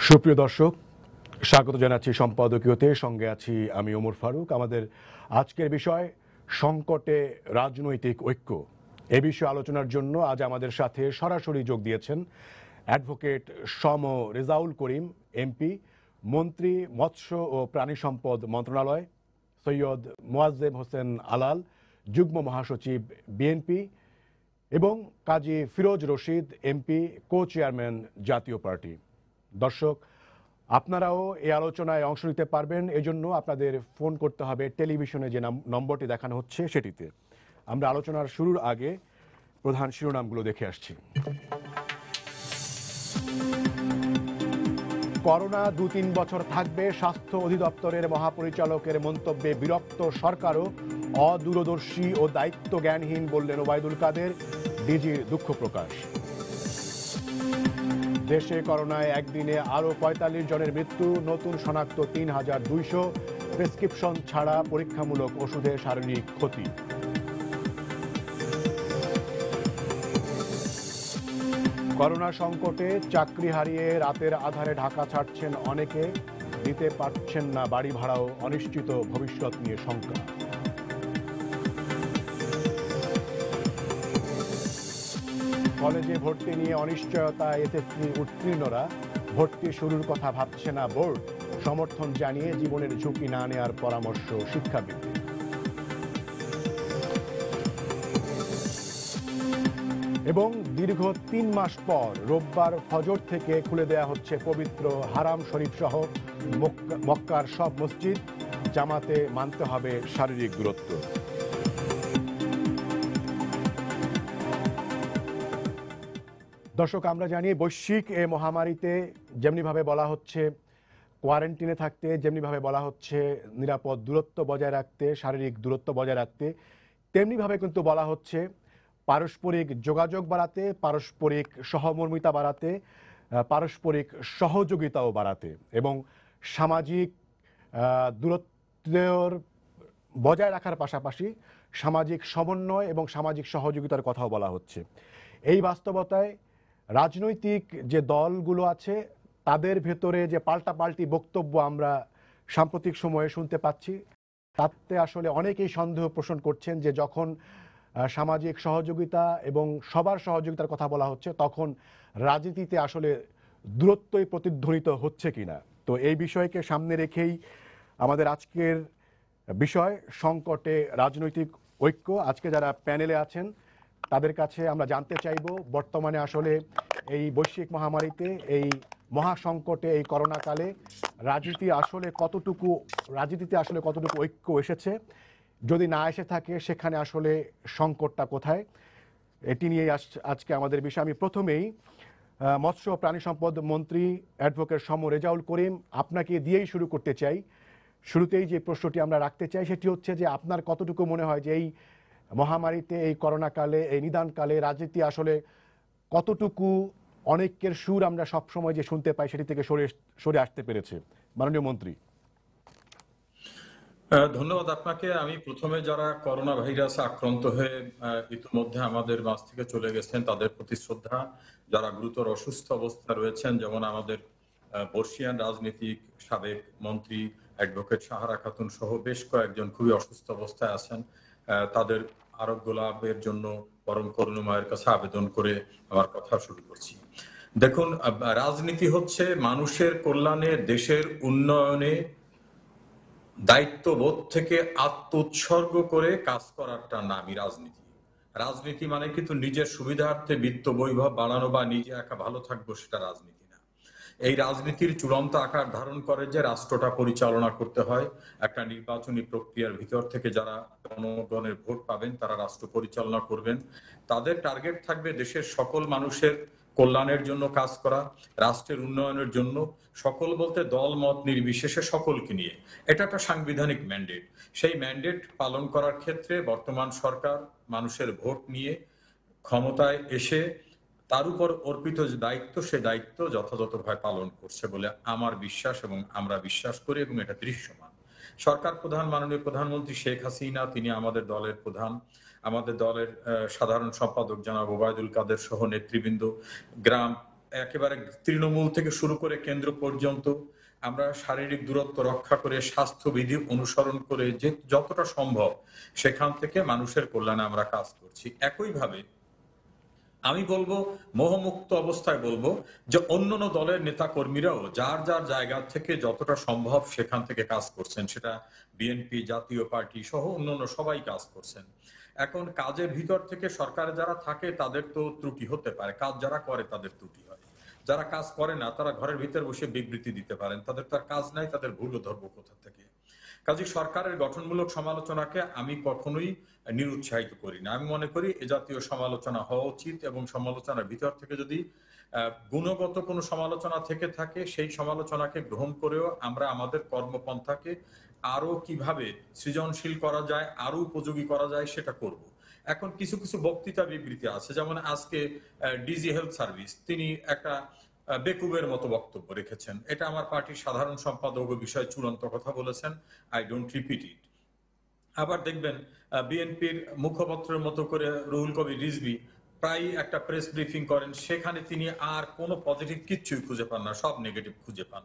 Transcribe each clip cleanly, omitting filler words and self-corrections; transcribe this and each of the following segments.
সুপ্রিয় দর্শক, স্বাগত জানাচ্ছি সম্পাদকীয়তে। সঙ্গে আছি আমি ওমর ফারুক। আমাদের আজকের বিষয় সংকটে রাজনৈতিক ঐক্য। এ বিষয়ে আলোচনার জন্য আজ আমাদের সাথে সরাসরি যোগ দিয়েছেন অ্যাডভোকেট সম রেজাউল করিম এমপি, মন্ত্রী মৎস্য ও প্রাণী সম্পদ মন্ত্রণালয়, সৈয়দ মোয়াজ্জেম হোসেন আলাল, যুগ্ম মহাসচিব বিএনপি, এবং Kazi Firoz Rashid MP, co chairman Jatiya Party. দর্শক, আপনারাও এই আলোচনায় অংশ নিতে পারবেন। এজন্য আপনাদের ফোন করতে হবে টেলিভিশনে যে নম্বরটি দেখানো হচ্ছে সেটিতে। আমরা আলোচনার শুরুর আগে প্রধান শিরোনামগুলো দেখে আসছি। করোনা ২-৩ বছর থাকবে, স্বাস্থ্য অধিদপ্তরের মহাপরিচালকের মন্তব্যে বিরক্ত সরকারও। অদূরদর্শী ও দায়িত্ব জ্ঞানহীন বললেন ওবায়দুল কাদের। ডিজির দুঃখ প্রকাশ। দেশে করোনায় একদিনে আরও ৪৫ জনের মৃত্যু, নতুন শনাক্ত ৩,২০০। প্রেসক্রিপশন ছাড়া পরীক্ষামূলক ওষুধে শারীরিক ক্ষতি। করোনা সংকটে চাকরি হারিয়ে রাতের আধারে ঢাকা ছাড়ছেন অনেকে, দিতে পারছেন না বাড়ি ভাড়াও, অনিশ্চিত ভবিষ্যৎ নিয়ে শঙ্কা। কলেজে ভর্তি নিয়ে অনিশ্চয়তা, এসএসসি উত্তীর্ণরা ভর্তি শুরুর কথা ভাবছে না বোর্ড। সমর্থন জানিয়ে জীবনের ঝুঁকি না নেওয়ার পরামর্শ শিক্ষাবিদদের। এবং দীর্ঘ ৩ মাস পর রোববার ফজর থেকে খুলে দেয়া হচ্ছে পবিত্র হারাম শরীফ সহ মক্কার সব মসজিদ। জামাতে মানতে হবে শারীরিক দূরত্ব। দর্শক, আমরা জানি বৈশ্বিক এ মহামারীতে যেমনিভাবে বলা হচ্ছে কোয়ারেন্টিনে থাকতে, যেমনিভাবে বলা হচ্ছে নিরাপদ দূরত্ব বজায় রাখতে, শারীরিক দূরত্ব বজায় রাখতে, তেমনিভাবে কিন্তু বলা হচ্ছে পারস্পরিক যোগাযোগ বাড়াতে, পারস্পরিক সহমর্মিতা বাড়াতে, পারস্পরিক সহযোগিতাও বাড়াতে এবং সামাজিক দূরত্বের বজায় রাখার পাশাপাশি সামাজিক সমন্বয় এবং সামাজিক সহযোগিতার কথাও বলা হচ্ছে। এই বাস্তবতায় রাজনৈতিক যে দলগুলো আছে তাদের ভেতরে যে পাল্টাপাল্টি বক্তব্য আমরা সাম্প্রতিক সময়ে শুনতে পাচ্ছি, তাতে আসলে অনেকেই সন্দেহ পোষণ করছেন যে যখন সামাজিক সহযোগিতা এবং সবার সহযোগিতার কথা বলা হচ্ছে তখন রাজনীতিতে আসলে দূরত্বই প্রতিধ্বনিত হচ্ছে কিনা। তো এই বিষয়কে সামনে রেখেই আমাদের আজকের বিষয় সংকটে রাজনৈতিক ঐক্য। আজকে যারা প্যানেলে আছেন তাদের কাছে আমরা জানতে চাইব বর্তমানে আসলে এই বৈশ্বিক মহামারীতে, এই মহাসংকটে, এই করোনাকালে রাজনীতিতে আসলে কতটুকু ঐক্য এসেছে, যদি না এসে থাকে সেখানে আসলে সংকটটা কোথায়, এটি নিয়ে আজকে আমাদের বিষয়। আমি প্রথমেই মৎস্য ও প্রাণী সম্পদ মন্ত্রী অ্যাডভোকেট সম রেজাউল করিম আপনাকে দিয়েই শুরু করতে চাই। শুরুতেই যে প্রশ্নটি আমরা রাখতে চাই সেটি হচ্ছে যে আপনার কতটুকু মনে হয় যে এই মহামারীতে, এই করোনাকালে, এই নিদানকালে রাজনীতি আসলে কতটুকু অনেকের সুর আমরা সবসময় যে শুনতে পাই সেটি থেকে সরে আসতে পেরেছে? মাননীয় মন্ত্রী। ধন্যবাদ আপনাকে। আমি প্রথমে যারা করোনা ভাইরাসে আক্রান্ত হয়ে ইতিমধ্যে আমাদের মাঝ থেকে চলে গেছেন তাদের প্রতি শ্রদ্ধা, যারা গুরুতর অসুস্থ অবস্থা রয়েছেন যেমন আমাদের বর্ষিয়ান রাজনীতিক সাবেক মন্ত্রী অ্যাডভোকেট সাহারা খাতুন সহ বেশ কয়েকজন খুবই অসুস্থ অবস্থায় আছেন, তাদের আরোগ্য লাভের জন্য পরম করুণাময়ের কাছে আবেদন করে আমার কথা শুরু করছি। দেখুন, রাজনীতি হচ্ছে মানুষের কল্যাণে, দেশের উন্নয়নে দায়িত্ববোধ থেকে আত্ম উৎসর্গ করে কাজ করারটা নামই রাজনীতি। রাজনীতি মানে কিন্তু নিজের সুবিধার্থে বিত্ত বৈভব বাড়ানো বা নিজে একা ভালো থাকবো, সেটা রাজনীতি না। এই রাজনীতির চূড়ান্ত আকার ধারণ করে যে রাষ্ট্রটা পরিচালনা করতে হয় একটা নির্বাচনী প্রক্রিয়ার ভিতর থেকে। যারা জনগণের ভোট পাবেন তারা রাষ্ট্র পরিচালনা করবেন, তাদের টার্গেট থাকবে দেশের সকল মানুষের কল্যাণের জন্য কাজ করা, রাষ্ট্রের উন্নয়নের জন্য, সকল বলতে দল মত নির্বিশেষে সকলকে নিয়ে। এটা একটা সাংবিধানিক ম্যান্ডেট। সেই ম্যান্ডেট পালন করার ক্ষেত্রে বর্তমান সরকার মানুষের ভোট নিয়ে ক্ষমতায় এসে তার উপর অর্পিত যে দায়িত্ব, সে দায়িত্ব যথাযথভাবে পালন করছে বলে আমার বিশ্বাস এবং আমরা বিশ্বাস করি, এবং এটা দৃশ্যমান। সরকার প্রধান মাননীয় প্রধানমন্ত্রী শেখ হাসিনা, তিনি আমাদের দলের প্রধান, আমাদের দলের সাধারণ সম্পাদক জনাব ওবায়দুল কাদের সহ নেতৃবৃন্দ, গ্রাম একেবারে তৃণমূল থেকে শুরু করে কেন্দ্র পর্যন্ত আমরা শারীরিক দূরত্ব রক্ষা করে স্বাস্থ্যবিধি অনুসরণ করে যে যতটা সম্ভব সেখান থেকে মানুষের কল্যাণে আমরা কাজ করছি। একইভাবে আমি বলবো, মোহমুক্ত অবস্থায় বলবো যে অন্যান্য দলের নেতা কর্মীরাও যার যার জায়গা থেকে যতটা সম্ভব সেখান থেকে কাজ করছেন, সেটা বিএনপি, জাতীয় পার্টি সহ অন্যান্য সবাই কাজ করছেন। এখন কাজের ভিতর থেকে সরকারে যারা থাকে তাদের তো ত্রুটি হতে পারে, কাজ যারা করে তাদের ত্রুটি হয়, যারা কাজ করে না তারা ঘরের ভিতর বসে বিবৃতি দিতে পারেন, তাদের তো আর কাজ নাই, তাদের ভুলও ধরবো কোথা থেকে। কাজে সরকারের গঠনমূলক সমালোচনাকে আমি কখনোই নিরুৎসাহিত করি না। আমি মনে করি এ জাতীয় সমালোচনা হওয়া উচিত, এবং সমালোচনার ভিতর থেকে যদি গুণগত কোনো সমালোচনা থেকে থাকে সেই সমালোচনাকে গ্রহণ করেও আমরা আমাদের কর্মপন্থাকে আরো কিভাবে সৃজনশীল করা যায়, আরো উপযোগী করা যায় সেটা করব। এখন কিছু কিছু বক্তৃতা বিবৃতি আছে, যেমন আজকে ডিজি হেলথ সার্ভিস তিনি একটা বেকুবের মতো বক্তব্য রেখেছেন। এটা আমার পার্টির সাধারণ সম্পাদক বিষয়ে চূড়ান্ত কথা বলেছেন, আই ডোন্ট রিপিট ইট। আবার দেখবেন বিএনপির মুখপত্রের মতো করে রুহুল কবির রিজভী প্রায় একটা প্রেস ব্রিফিং করেন, সেখানে তিনি আর কোনো পজিটিভ কিচ্ছুই খুঁজে পান না, সব নেগেটিভ খুঁজে পান।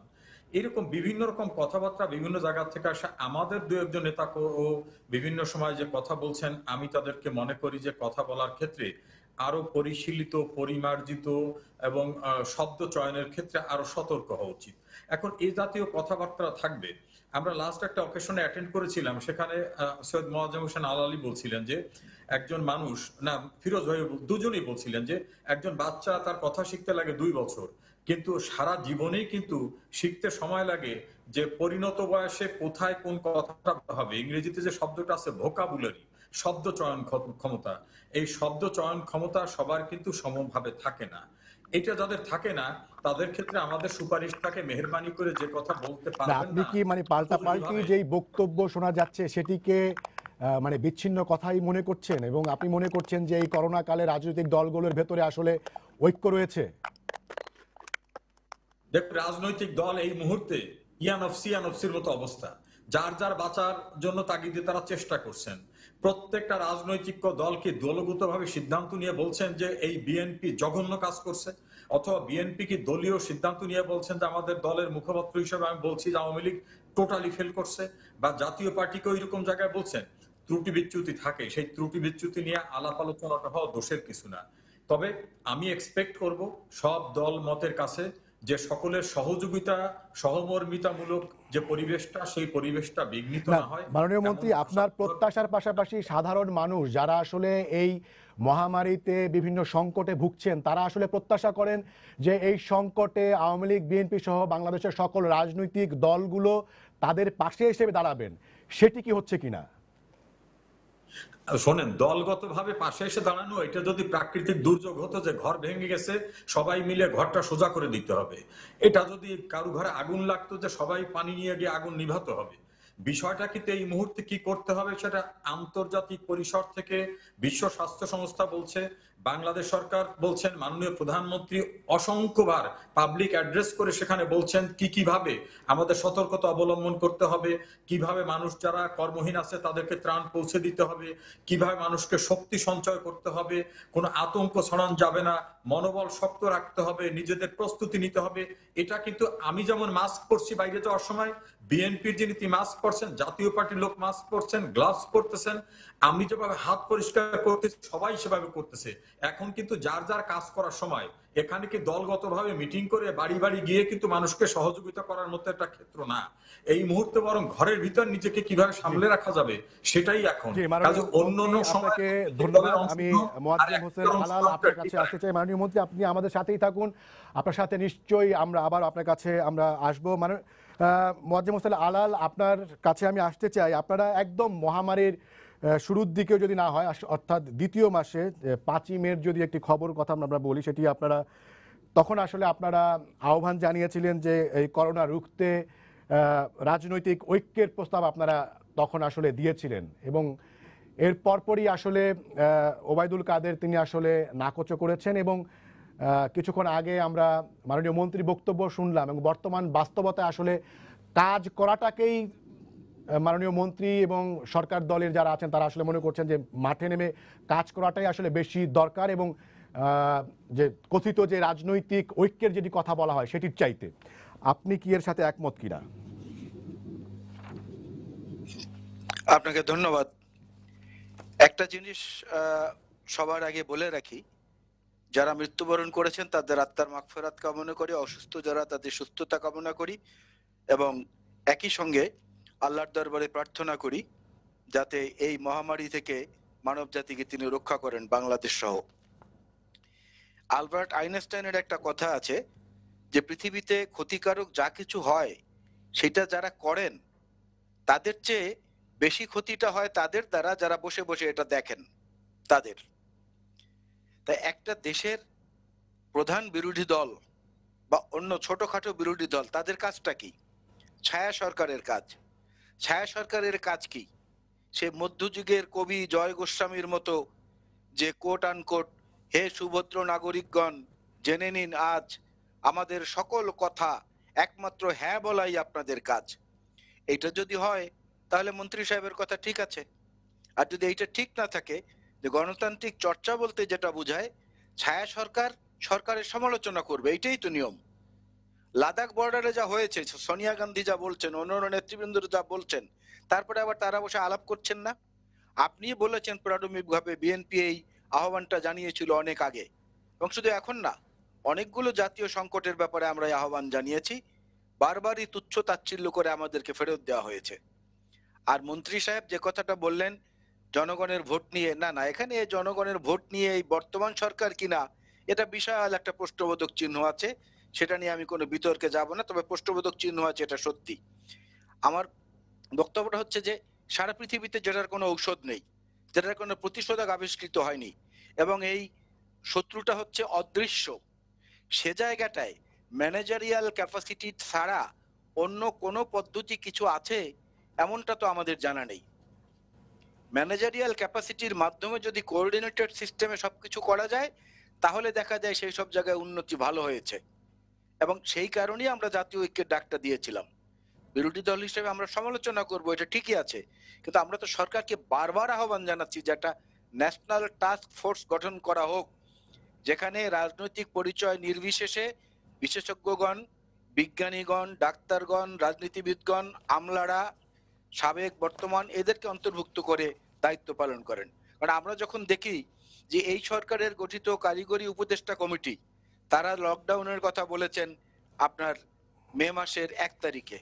এরকম বিভিন্ন রকম কথাবার্তা বিভিন্ন জায়গা থেকে আসা আমাদের দু একজন নেতা ও বিভিন্ন সময় যে কথা বলছেন, আমি তাদেরকে মনে করি যে কথা বলার ক্ষেত্রে আরো পরিশীলিত, পরিমার্জিত এবং শব্দ চয়নের ক্ষেত্রে আরো সতর্ক হওয়া উচিত। এখন এই জাতীয় কথাবার্তা থাকবে। আমরা লাস্ট একটা অকেশনে অ্যাটেন্ড করেছিলাম, সেখানে সৈয়দ মোয়াজ্জেম হোসেন আল আলী বলছিলেন যে একজন মানুষ, না ফিরোজ ভাই দুজনেই বলছিলেন যে একজন বাচ্চা তার কথা শিখতে লাগে 2 বছর, কিন্তু সারা জীবনেই কিন্তু শিখতে সময় লাগে যে পরিণত বয়সে কোথায় কোন কথাটা হবে। ইংরেজিতে যে শব্দটা আছে ভোকাবুলারি, শব্দ চয়ন ক্ষমতা, এই শব্দ চয়ন ক্ষমতা সবার কিন্তু সমভাবে থাকে না। এটা যাদের থাকে না তাদের ক্ষেত্রে আমাদের সুপারিশ থাকে মেহেরবানি করে যে কথা বলতে না, পারবেন আপনি না কি মানে পাল্টাপাল্টি যেই বক্তব্য শোনা যাচ্ছে সেটিকে মানে বিচ্ছিন্ন কথাই মনে করছেন, এবং আপনি মনে করছেন যে এই করোনা কালে রাজনৈতিক দলগুলোর ভেতরে আসলে ঐক্য রয়েছে? দেখুন, রাজনৈতিক দল এই মুহূর্তে ইয়ানফসির মতো অবস্থা, যার যার বাঁচার জন্য তাগিদে তারা চেষ্টা করছেন। প্রত্যেকটা রাজনৈতিক দলকে দলগতভাবে সিদ্ধান্ত নিয়ে বলছেন যে এই বিএনপি জঘন্য কাজ করছে, অথবা বিএনপি কি দলীয় সিদ্ধান্ত নিয়ে বলছেন যে আমাদের দলের মুখপাত্র হিসেবে আমি বলছি যে আওয়ামী লীগ টোটালি ফেল করছে, বা জাতীয় পার্টিকে ওইরকম জায়গায় বলছেন। ত্রুটি বিচ্যুতি থাকে, সেই ত্রুটি বিচ্যুতি নিয়ে আলাপ আলোচনাটা হওয়া দোষের কিছু না। তবে আমি এক্সপেক্ট করব সব দল মতের কাছে যে সকলের সহযোগিতা, সহমর্মিতামূলক যে পরিবেশটা, সেই পরিবেশটা বিঘ্নিত না, না হয়। মাননীয় মন্ত্রী, আপনার প্রত্যাশার পাশাপাশি সাধারণ মানুষ যারা আসলে এই মহামারীতে বিভিন্ন সংকটে ভুগছেন তারা আসলে প্রত্যাশা করেন যে এই সংকটে আওয়ামী লীগ, বিএনপি সহ বাংলাদেশের সকল রাজনৈতিক দলগুলো তাদের পাশে এসে দাঁড়াবেন, সেটি কি হচ্ছে কিনা? শোনেন, দলগতভাবে পাশে এসে দাঁড়ানো, এটা যদি প্রাকৃতিক দুর্যোগ হতো যে ঘর ভেঙে গেছে সবাই মিলে ঘরটা সোজা করে দিতে হবে, এটা যদি কারো ঘরে আগুন লাগতো যে সবাই পানি নিয়ে গিয়ে আগুন নিভাতে হবে, বিষয়টা কিন্তু এই মুহূর্তে কি করতে হবে সেটা আন্তর্জাতিক পরিসর থেকে বিশ্ব স্বাস্থ্য সংস্থা বলছে, বাংলাদেশ সরকার বলছেন, মাননীয় প্রধানমন্ত্রী অসংখ্যবার পাবলিক অ্যাড্রেস করে সেখানে বলছেন কিভাবে আমাদের সতর্কতা অবলম্বন করতে হবে, কিভাবে মানুষ যারা কর্মহীন আছে তাদেরকে ত্রাণ পৌঁছে দিতে হবে, কিভাবে মানুষকে শক্তি সঞ্চয় করতে হবে, কোনো আতঙ্ক ছড়ানো যাবে না, মনোবল শক্ত রাখতে হবে, নিজেদের প্রস্তুতি নিতে হবে। এটা কিন্তু আমি যেমন মাস্ক পরছি বাইরে যাওয়ার সময়, বিএনপির যিনি মাস্ক পরছেন, জাতীয় পার্টির লোক মাস্ক পরছেন, গ্লাভস পরতেছেন, আমি যেভাবে হাত পরিষ্কার করতেছি সবাই সেভাবে করতেছে। এখন কিন্তু যার যার কাজ করার সময় এখানে কি দলগতভাবে মিটিং করে বাড়ি বাড়ি গিয়ে কিন্তু মানুষকে সহযোগিতা করার মতো একটা ক্ষেত্র না। এই মুহূর্তে বরং ঘরের ভিতর নিজেকে কিভাবে সামলে রাখা যাবে সেটাই এখন। অন্যান্য আপনাকে ধন্যবাদ। আমি মোয়াজ্জেম হোসেন আলাল আপনার কাছে আসতে চাই। মাননীয় মন্ত্রী, আপনি আমাদের সাথেই থাকুন, আপনার সাথে নিশ্চয়ই আমরা আবার আপনার কাছে আমরা আসবো। মানে মোয়াজ্জেম হোসেন আলাল, আপনার কাছে আমি আসতে চাই। আপনারা একদম মহামারীর শুরুর দিকেও যদি না হয়, অর্থাৎ দ্বিতীয় মাসে 5ই মের যদি একটি খবর কথা আমরা বলি, সেটি আপনারা তখন আসলে আপনারা আহ্বান জানিয়েছিলেন যে এই করোনা রুখতে রাজনৈতিক ঐক্যের প্রস্তাব আপনারা তখন আসলে দিয়েছিলেন, এবং এর পরপরই আসলে ওবায়দুল কাদের তিনি আসলে নাকচ করেছেন, এবং কিছুক্ষণ আগে আমরা মাননীয় মন্ত্রী বক্তব্য শুনলাম, এবং বর্তমান বাস্তবতায় আসলে কাজ করাটাকেই মাননীয় মন্ত্রী এবং সরকার দলের যারা আছেন তারা আসলে মনে করছেন যে মাঠে নেমে কাজ করাটাই আসলে বেশি দরকার, এবং যে কথিত যে রাজনৈতিক ঐক্যের যেটি কথা বলা হয় সেটির চাইতে। আপনি কি এর সাথে একমত কিনা? আপনাকে ধন্যবাদ। একটা জিনিস সবার আগে বলে রাখি, যারা মৃত্যুবরণ করেছেন তাদের আত্মার মাগফিরাত কামনা করি, অসুস্থ যারা তাদের সুস্থতা কামনা করি, এবং একই সঙ্গে আল্লাহর দরবারে প্রার্থনা করি যাতে এই মহামারী থেকে মানব জাতিকে তিনি রক্ষা করেন, বাংলাদেশ সহ। আলবার্ট আইনস্টাইনের একটা কথা আছে যে পৃথিবীতে ক্ষতিকারক যা কিছু হয় সেটা যারা করেন তাদের চেয়ে বেশি ক্ষতিটা হয় তাদের দ্বারা যারা বসে বসে এটা দেখেন তাদের। তাই একটা দেশের প্রধান বিরোধী দল বা অন্য ছোটখাটো বিরোধী দল তাদের কাজটা কি? ছায়া সরকারের কাজ। ছায়া সরকারের কাজ কি? সে মধ্যযুগের কবি জয় গোস্বামীর মতো যে কোট আনকোট হে সুভদ্র নাগরিকগণ জেনে নিন আজ আমাদের সকল কথা একমাত্র হ্যাঁ বলাই আপনাদের কাজ, এটা যদি হয় তাহলে মন্ত্রী সাহেবের কথা ঠিক আছে। আর যদি এইটা ঠিক না থাকে, যে গণতান্ত্রিক চর্চা বলতে যেটা বোঝায় ছায়া সরকার সরকারের সমালোচনা করবে, এটাই তো নিয়ম। লাদাখ বর্ডারে যা হয়েছে, সোনিয়া গান্ধী যা বলছেন, অন্যান্য নেতৃবৃন্দ যা বলছেন, তারপরে আবার তারা বসে আলাপ করছেন না। আপনি বলেছেন প্রাথমিকভাবে বিএনপি এই আহ্বানটা জানিয়েছিল অনেক আগে, এবং শুধু এখন না, অনেকগুলো জাতীয় সংকটের ব্যাপারে আমরা এই আহ্বান জানিয়েছি, বারবারই তুচ্ছ তাচ্ছিল্য করে আমাদেরকে ফেরত দেওয়া হয়েছে। আর মন্ত্রী সাহেব যে কথাটা বললেন জনগণের ভোট নিয়ে, না না, এখানে জনগণের ভোট নিয়ে এই বর্তমান সরকার কিনা এটা বিশাল একটা প্রশ্নবোধক চিহ্ন আছে, সেটা নিয়ে আমি কোনো বিতর্কে যাব না, তবে প্রশ্নবোধক চিহ্ন আছে এটা সত্যি। আমার বক্তব্যটা হচ্ছে যে সারা পৃথিবীতে যেটার কোনো ঔষধ নেই, যেটার কোনো প্রতিষেধক আবিষ্কৃত হয়নি, এবং এই শত্রুটা হচ্ছে অদৃশ্য, সে জায়গাটায় ম্যানেজারিয়াল ক্যাপাসিটি ছাড়া অন্য কোনো পদ্ধতি কিছু আছে এমনটা তো আমাদের জানা নেই। ম্যানেজারিয়াল ক্যাপাসিটির মাধ্যমে যদি কোঅর্ডিনেটেড সিস্টেমে সবকিছু করা যায় তাহলে দেখা যায় সেই সব জায়গায় উন্নতি ভালো হয়েছে, এবং সেই কারণেই আমরা জাতীয় ঐক্যের ডাকটা দিয়েছিলাম। বিরোধী দল হিসেবে আমরা সমালোচনা করব, এটা ঠিকই আছে, কিন্তু আমরা তো সরকারকে বারবার আহ্বান জানাচ্ছি যে একটা ন্যাশনাল টাস্ক ফোর্স গঠন করা হোক, যেখানে রাজনৈতিক পরিচয় নির্বিশেষে বিশেষজ্ঞগণ, বিজ্ঞানীগণ, ডাক্তারগণ, রাজনীতিবিদগণ, আমলারা, সাবেক বর্তমান, এদেরকে অন্তর্ভুক্ত করে দায়িত্ব পালন করেন। কারণ আমরা যখন দেখি যে এই সরকারের গঠিত কারিগরি উপদেষ্টা কমিটি, তারা লকডাউনের কথা বলেছেন আপনার মে মাসের 1 তারিখে,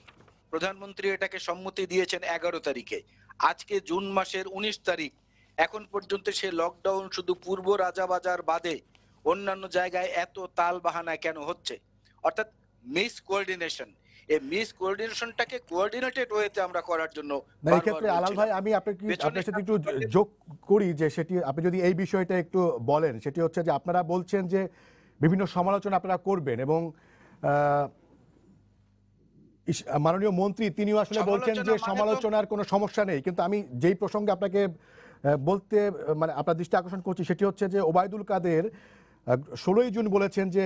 প্রধানমন্ত্রী এটাকে সম্মতি দিয়েছেন 11 তারিখে, আজকে জুন মাসের 19 তারিখ, এখন পর্যন্ত সে লকডাউন শুধু পূর্ব রাজাবাজার বাদে অন্যান্য জায়গায় এত তাল বাহানায় কেন হচ্ছে? অর্থাৎ মিস কোঅর্ডিনেশন। এই মিস কোঅর্ডিনেশনটাকে কোঅর্ডিনেটেড ওয়েতে আমরা করার জন্য না, এই ক্ষেত্রে আলাল ভাই আমি আপনার সাথে একটু যোগ করি যে সেটি আপনি যদি এই বিষয়টা একটু বলেন, সেটি হচ্ছে যে আপনারা বলছেন যে বিভিন্ন সমালোচনা আপনারা করবেন, এবং মাননীয় মন্ত্রী তিনিও আসলে বলছেন যে সমালোচনার কোনো সমস্যা নেই। কিন্তু আমি যেই প্রসঙ্গে আপনাকে বলতে মানে আপনার দৃষ্টি আকর্ষণ করছি সেটি হচ্ছে যে ওবায়দুল কাদের 16ই জুন বলেছেন যে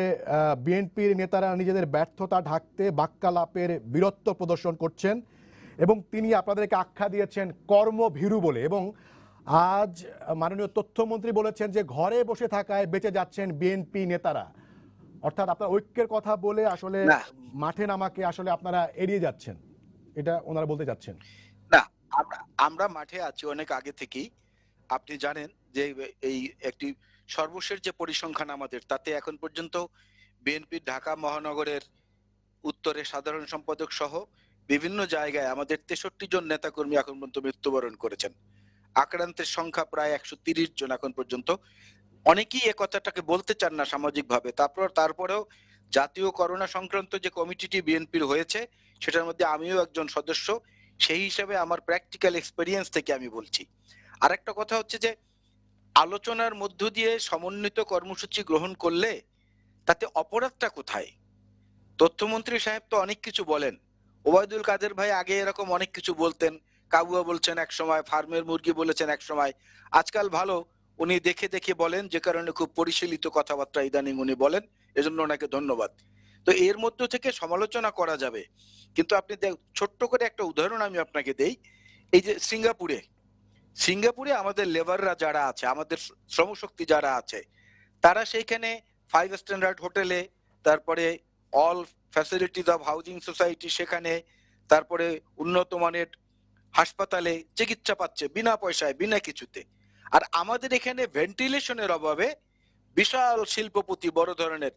বিএনপির নেতারা নিজেদের ব্যর্থতা ঢাকতে বাক্যালাপের বীরত্ব প্রদর্শন করছেন, এবং তিনি আপনাদেরকে আখ্যা দিয়েছেন কর্মভীরু বলে। এবং আজ মাননীয় তথ্যমন্ত্রী বলেছেন যে ঘরে বসে থাকায় বেঁচে যাচ্ছেন বিএনপি নেতারা। অর্থাৎ আপনার ঐক্যের কথা বলে আসলে মাঠে নামাকে আসলে আপনারা এড়িয়ে যাচ্ছেন, এটা ওনারা বলতে যাচ্ছেন। না, আমরা মাঠে আছি অনেক আগে থেকেই। আপনি জানেন যে এই একটি সর্বশেষ যে পরিসংখ্যান আমাদের, তাতে এখন পর্যন্ত বিএনপির ঢাকা মহানগরের উত্তরে সাধারণ সম্পাদক সহ বিভিন্ন জায়গায় আমাদের 63 জন নেতাকর্মী এখন পর্যন্ত মৃত্যুবরণ করেছেন। আক্রান্তের সংখ্যা প্রায় 130 জন এখন পর্যন্ত। অনেকেই এ কথাটাকে বলতে চান না সামাজিক ভাবে, তারপরেও জাতীয় করোনা সংক্রান্ত যে কমিটিটি বিএনপির হয়েছে সেটার মধ্যে আমিও একজন সদস্য, সেই হিসেবে আমার প্র্যাকটিক্যাল এক্সপেরিয়েন্স থেকে আমি বলছি। আর একটা কথা হচ্ছে যে আলোচনার মধ্য দিয়ে সমন্বিত কর্মসূচি গ্রহণ করলে তাতে অপরাধটা কোথায়? তথ্যমন্ত্রী সাহেব তো অনেক কিছু বলেন, ওবায়দুল কাদের ভাই আগে এরকম অনেক কিছু বলতেন, কাবুয়া বলছেন এক সময়, ফার্মের মুরগি বলেছেন এক সময়, আজকাল ভালো উনি দেখে দেখে বলেন, যে কারণে খুব পরিশীলিত কথাবার্তা ইদানিং উনি বলেন, এজন্য ওনাকে ধন্যবাদ। তো এর মধ্য থেকে সমালোচনা করা যাবে, কিন্তু আপনি ছোট্ট করে একটা উদাহরণ আমি আপনাকে দেই। এই যে সিঙ্গাপুরে আমাদের লেবাররা যারা আছে, আমাদের শ্রমশক্তি যারা আছে, তারা সেইখানে 5 স্ট্যান্ডার্ড হোটেলে, তারপরে all facilities of housing society সেখানে, তারপরে উন্নত মানের হাসপাতালে চিকিৎসা পাচ্ছে বিনা পয়সায়, বিনা কিছুতে। আর আমাদের এখানে ভেন্টিলেশনের অভাবে বিশাল শিল্পপতি বড় ধরনের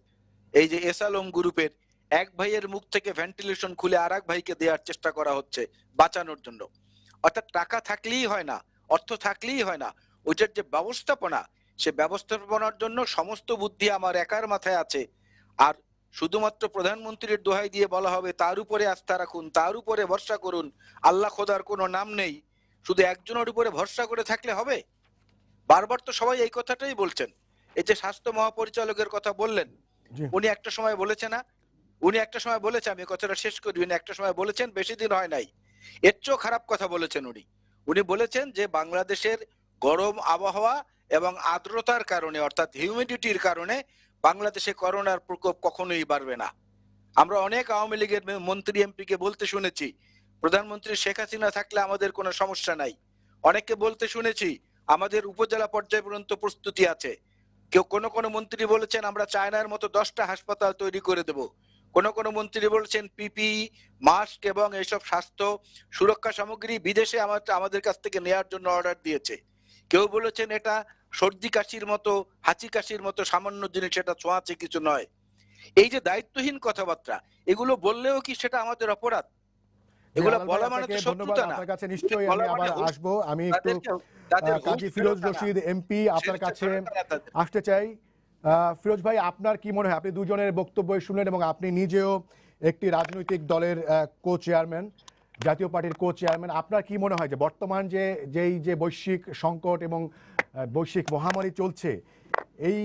এই যে এসালম গ্রুপের এক ভাইয়ের মুখ থেকে ভেন্টিলেশন খুলে আর এক ভাইকে দেওয়ার চেষ্টা করা হচ্ছে বাঁচানোর জন্য। অর্থাৎ টাকা থাকলেই হয় না, অর্থ থাকলেই হয় না, ওইটার যে ব্যবস্থাপনা, সে ব্যবস্থাপনার জন্য সমস্ত বুদ্ধি আমার একার মাথায় আছে। আর শুধুমাত্র প্রধানমন্ত্রীর দোহাই দিয়ে বলা হবে তার উপরে আস্থা রাখুন, তার উপরে ভরসা করুন, আল্লাহ খোদার কোনো নাম নেই, শুধু একজনের উপরে ভরসা করে থাকলে হবে? বারবার তো সবাই এই কথাটাই বলছেন। এই যে স্বাস্থ্য মহাপরিচালকের কথা বললেন, উনি একটা সময় বলেছে না, উনি একটা সময় বলেছে, আমি কথাটা শেষ করি, উনি একটা সময় বলেছেন, বেশি দিন হয় নাই, এর চেয়েও খারাপ কথা বলেছেন উনি বলেছেন যে বাংলাদেশের গরম আবহাওয়া এবং আর্দ্রতার কারণে, অর্থাৎ হিউমিডিটির কারণে বাংলাদেশে করোনার প্রকোপ কখনোই বাড়বে না। আমরা অনেক আওয়ামী লীগের মন্ত্রী এমপিকে বলতে শুনেছি প্রধানমন্ত্রী শেখ হাসিনা থাকলে আমাদের কোনো সমস্যা নাই। অনেককে বলতে শুনেছি আমাদের উপজেলা পর্যায় পর্যন্ত প্রস্তুতি আছে। কেউ কোনো মন্ত্রী বলেছেন আমরা চায়নার মতো 10টা হাসপাতাল তৈরি করে দেব। কোনো মন্ত্রী বলেছেন পিপিই, মাস্ক এবং এইসব স্বাস্থ্য সুরক্ষা সামগ্রী বিদেশে আমাদের কাছ থেকে নেয়ার জন্য অর্ডার দিয়েছে। কেউ বলেছেন এটা সর্দি কাশির মতো, হাঁচি কাশির মতো সামান্য জিনিস, এটা ছোঁয়াচে কিছু নয়। এই যে দায়িত্বহীন কথাবার্তা, এগুলো বললেও কি সেটা আমাদের অপরাধ? এগুলো বলা মানে তো শত্রুতা না। আপনার কাছে নিশ্চয়ই আমি আবার আসবো। আমি একটু কাজী ফিরোজ রশিদ এমপি আপনার কাছে আসতে চাই। ফিরোজ ভাই, আপনার কি মনে হয়, আপনি দুজনের বক্তব্য শুনলেন এবং আপনি নিজেও একটি রাজনৈতিক দলের কো চেয়ারম্যান, জাতীয় পার্টির কো চেয়ারম্যান, আপনার কি মনে হয় যে বর্তমান যে বৈশ্বিক সংকট এবং বৈশ্বিক মহামারী চলছে, এই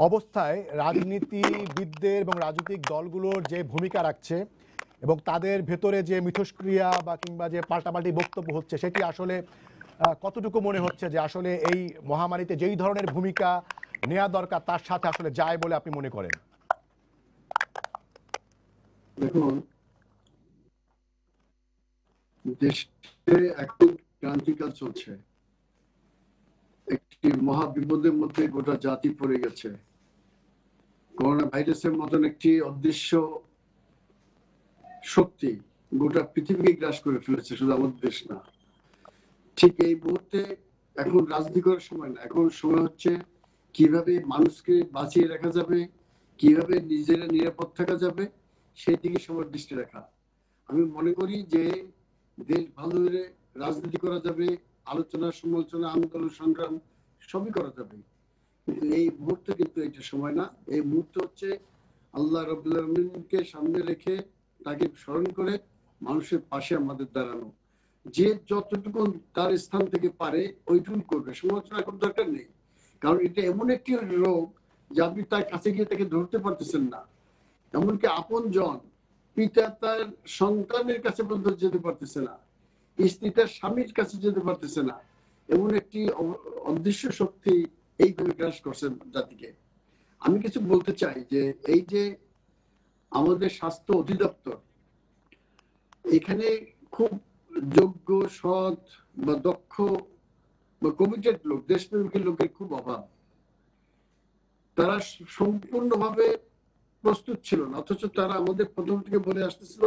অবস্থায় রাজনীতিবিদদের এবং রাজনৈতিক দলগুলোর যে ভূমিকা রাখছে এবং তাদের ভেতরে যে মিথস্ক্রিয়া বা কিংবা যে পাল্টাপাল্টি বক্তব্য হচ্ছে, সেটি আসলে কতটুকু মনে হচ্ছে যে আসলে এই মহামারীতে যেই ধরনের ভূমিকা নেওয়া দরকার তার সাথে আসলে যায় বলে আপনি মনে করেন? দেখুন, দেশে এখন ক্রান্তিকাল চলছে, একটি মহা বিপদের মধ্যে গোটা জাতি পড়ে গেছে। করোনা ভাইরাসের মতন একটি অদৃশ্য শক্তি গোটা পৃথিবীকে গ্রাস করে ফেলেছে, শুধু আমাদের দেশ না। ঠিক এই মুহূর্তে এখন রাজনীতি করার সময় না, এখন সময় হচ্ছে কিভাবে মানুষকে বাঁচিয়ে রাখা যাবে, কিভাবে নিজেরা নিরাপদ থাকা যাবে, সেই দিকে সবার দৃষ্টি রাখা। আমি মনে করি যে দেশ ভালো হলে রাজনীতি করা যাবে, আলোচনা সমালোচনা আন্দোলন সংগ্রাম সবই করা যাবে, কিন্তু এই মুহূর্তে কিন্তু এটা সময় না। এই মুহূর্তে হচ্ছে আল্লাহ রাব্বুল আলামিনকে সামনে রেখে তাকে স্মরণ করে মানুষের পাশে আমাদের দাঁড়ানো। যে যতটুকু তার স্থান থেকে পারে ওইটুকু করবে, সমালোচনা করার দরকার নেই। কারণ এটা এমন একটি রোগ যে আপনি তার কাছে গিয়ে তাকে ধরতে পারতেছেন না। এমনকি আপন জন, পিতা তার সন্তানের কাছে পর্যন্ত যেতে পারতেছে না, স্ত্রী তার স্বামীর কাছে যেতে পারতেছে না। এমন একটি অদৃশ্য শক্তি এইভাবে গ্রাস করছে জাতিকে। আমি কিছু বলতে চাই যে এই যে আমাদের স্বাস্থ্য অধিদপ্তর, এখানে খুব যোগ্য, সৎ বা দক্ষ বা কমিটেড লোক, দেশপ্রেমিক লোকের খুব অভাব। তারা সম্পূর্ণভাবে প্রস্তুত ছিল না, অথচ তারা আমাদের প্রথম থেকে বলে আসতেছিল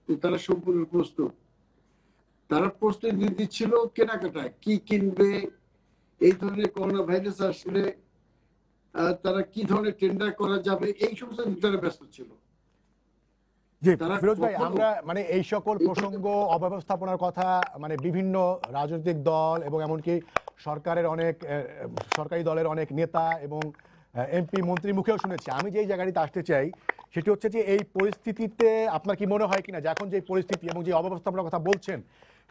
যে তারা সম্পূর্ণ প্রস্তুত। তারা প্রস্তুতি দিচ্ছিল কেনাকাটায়, কি কিনবে, এই ধরনের করোনা ভাইরাস আসলে তারা কি ধরনের টেন্ডার করা যাবে, এই সমস্ত তারা ব্যস্ত ছিল। জি ফিরোজ ভাই, আমরা মানে এই সকল প্রসঙ্গ অব্যবস্থাপনার কথা মানে বিভিন্ন রাজনৈতিক দল এবং এমনকি সরকারি দলের অনেক নেতা এবং এমপি মন্ত্রীর মুখেও শুনেছি। আমি যেই জায়গাটিতে আসতে চাই সেটি হচ্ছে যে এই পরিস্থিতিতে আপনার কি মনে হয় কিনা যে এখন যে পরিস্থিতি এবং যে অব্যবস্থাপনার কথা বলছেন,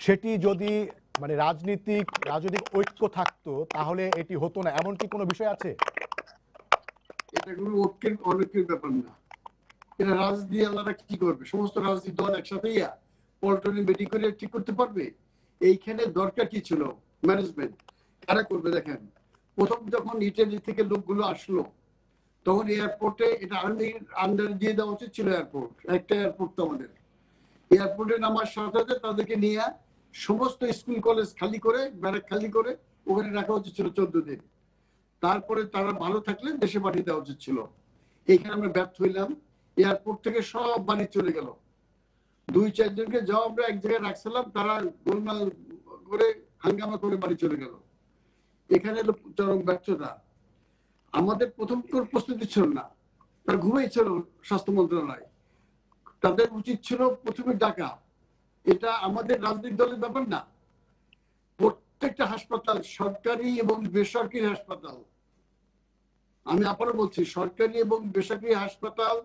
সেটি যদি মানে রাজনৈতিক ঐক্য থাকতো তাহলে এটি হতো না, এমন কি কোনো বিষয় আছে? এটা কোনো অনেকের ব্যাপার না। এরা রাজনীতি আলাদা কি করবে? সমস্ত রাজনীতি দল একসাথে পল্টনে মিটিং করে ঠিক করতে পারবে? এইখানে দরকার কি ছিল? ম্যানেজমেন্ট। কারা করবে? দেখেন, প্রথম যখন ইটালি থেকে লোকগুলো আসলো তখন এয়ারপোর্টে এটা আর্মির আন্ডারে দিয়ে দেওয়া উচিত ছিল। এয়ারপোর্ট, একটা এয়ারপোর্ট তো আমাদের, এয়ারপোর্টে নামার সাথে সাথে তাদেরকে নিয়ে সমস্ত স্কুল কলেজ খালি করে, ব্যারাক খালি করে ওখানে রাখা উচিত ছিল 14 দিন। তারপরে তারা ভালো থাকলে দেশে পাঠিয়ে দেওয়া উচিত ছিল। এইখানে আমরা ব্যর্থ হইলাম। এয়ারপোর্ট থেকে সব বাড়ি চলে গেল। 2-4 জনকে যাও আমরা এক জায়গায় রাখছিলাম, তারা গোলমাল করে হাঙ্গামা করে বাড়ি চলে গেল। এখানে চরম ব্যর্থতা। আমাদের প্রথম কোনো প্রস্তুতি ছিল না, তারা ঘুমিয়েছিল স্বাস্থ্য মন্ত্রণালয়। তাদের উচিত ছিল প্রথমে ডাকা। এটা আমাদের রাজনৈতিক দলের ব্যাপার না। প্রত্যেকটা হাসপাতাল, সরকারি এবং বেসরকারি হাসপাতাল, আমি আবারও বলছি, সরকারি এবং বেসরকারি হাসপাতাল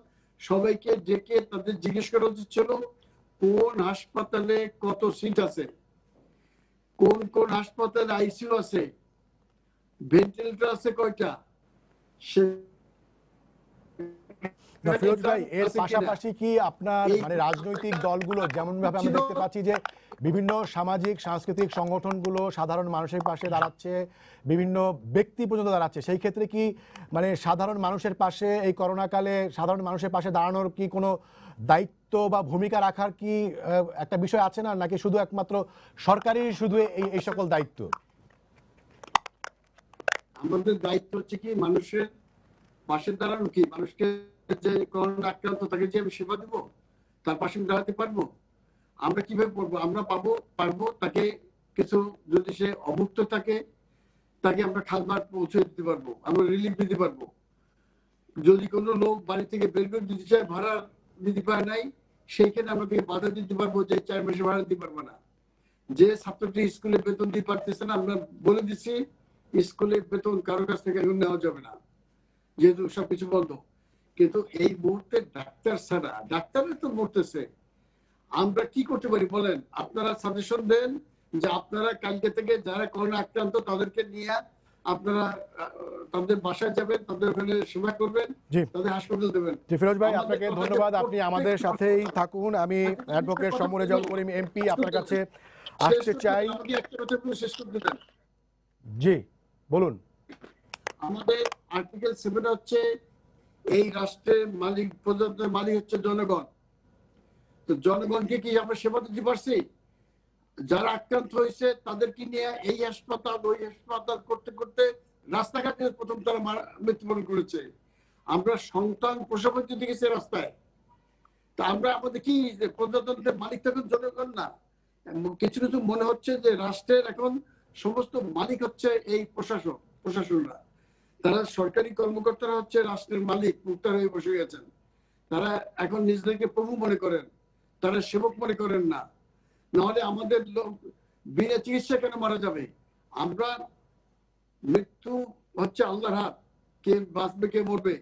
সবাইকে ডেকে তাদের জিজ্ঞেস করা উচিত ছিল কোন হাসপাতালে কত সিট আছে, কোন কোন হাসপাতালে আইসিইউ আছে, ভেন্টিলেটর আছে কয়টা। ফিরোজ ভাই, এর পাশাপাশি কি আপনার মানে রাজনৈতিক দলগুলো, যেমন ভাবে আমরা দেখতে পাচ্ছি যে বিভিন্ন সামাজিক সাংস্কৃতিক সংগঠনগুলো সাধারণ মানুষের পাশে দাঁড়াচ্ছে, বিভিন্ন ব্যক্তি পর্যন্ত দাঁড়াচ্ছে, সেই ক্ষেত্রে কি মানে সাধারণ মানুষের পাশে এই করোনাকালে সাধারণ মানুষের পাশে দাঁড়ানোর কি কোনো দায়িত্ব বা ভূমিকা রাখার কি একটা বিষয় আছে না, নাকি শুধু একমাত্র সরকারি শুধু এই সকল দায়িত্ব? আমাদের দায়িত্ব হচ্ছে কি মানুষের পাশে দাঁড়ানো, কি মানুষকে যে করোনা আক্রান্ত তাকে যে আমি সেবা দেবো, তার পাশে দাঁড়াতে পারবো? আমরা কিভাবে পারবো? আমরা পারবো তাকে কিছু, যদি সে অভুক্ত থাকে তাকে আমরা খাবার পৌঁছে দিতে পারবো, আমরা রিলিফ দিতে পারবো। যদি কোনো লোক বাড়ি থেকে বের করে দিতে চায়, ভাড়া দিতে পারে নাই, সেইখানে আমরা তাকে বাধা দিতে পারবো যে 4 মাসে ভাড়া দিতে পারবো না। যে ছাত্রটি স্কুলে বেতন দিতে পারতেছে না, আমরা বলে দিচ্ছি স্কুলে বেতন কারোর কাছ থেকে এখন নেওয়া যাবে না, যেহেতু সবকিছু বন্ধ। কিন্তু এই মুহূর্তে ডাক্তার ছাড়া, ডাক্তাররা তো মরতেছে, আমরা কি করতে পারি বলেন? আপনারা সাজেশন দেন যে আপনারা কালকে থেকে যারা করোনা আক্রান্ত তাদেরকে নিয়ে আপনারা তাদের বাসায় যাবেন, তাদের ওখানে সেবা করবেন, তাদের হাসপাতাল দেবেন। জি ফিরোজ ভাই, আপনাকে ধন্যবাদ, আপনি আমাদের সাথেই থাকুন। আমি অ্যাডভোকেট সমর রেজাউল করিম এমপি আপনার কাছে আসতে চাই। একটা কথা শেষ করতে দেন। জি বলুন। আমাদের আর্টিকেল 7 হচ্ছে এই রাষ্ট্রের মালিক, প্রজাতন্ত্রের মালিক হচ্ছে জনগণ। তো জনগণকে কি আমরা সেবা দিতে পারছি? যারা আক্রান্ত হয়েছে তাদেরকে নিয়ে এই হাসপাতাল ওই হাসপাতাল করতে করতে রাস্তাঘাটে প্রথম তারা মৃত্যুবরণ করেছে। আমরা সন্তান প্রসব দিতে গেছি রাস্তায়। তা আমরা আমাদের কি প্রজাতন্ত্রের মালিক তখন জনগণ না? কিছু কিছু মনে হচ্ছে যে রাষ্ট্রের এখন সমস্ত মালিক হচ্ছে এই প্রশাসনরা। তারা সরকারি কর্মকর্তারা হচ্ছে রাষ্ট্রের মালিক, মুক্তার হয়ে বসে গেছেন। তারা এখন নিজেদেরকে প্রভু মনে করেন, তারা সেবক মনে করেন না। নাহলে আমাদের লোক বিনা চিকিৎসা কেন মারা যাবে? আমরা মৃত্যু হচ্ছে আল্লাহর হাত, কে বাঁচবে কে মরবে,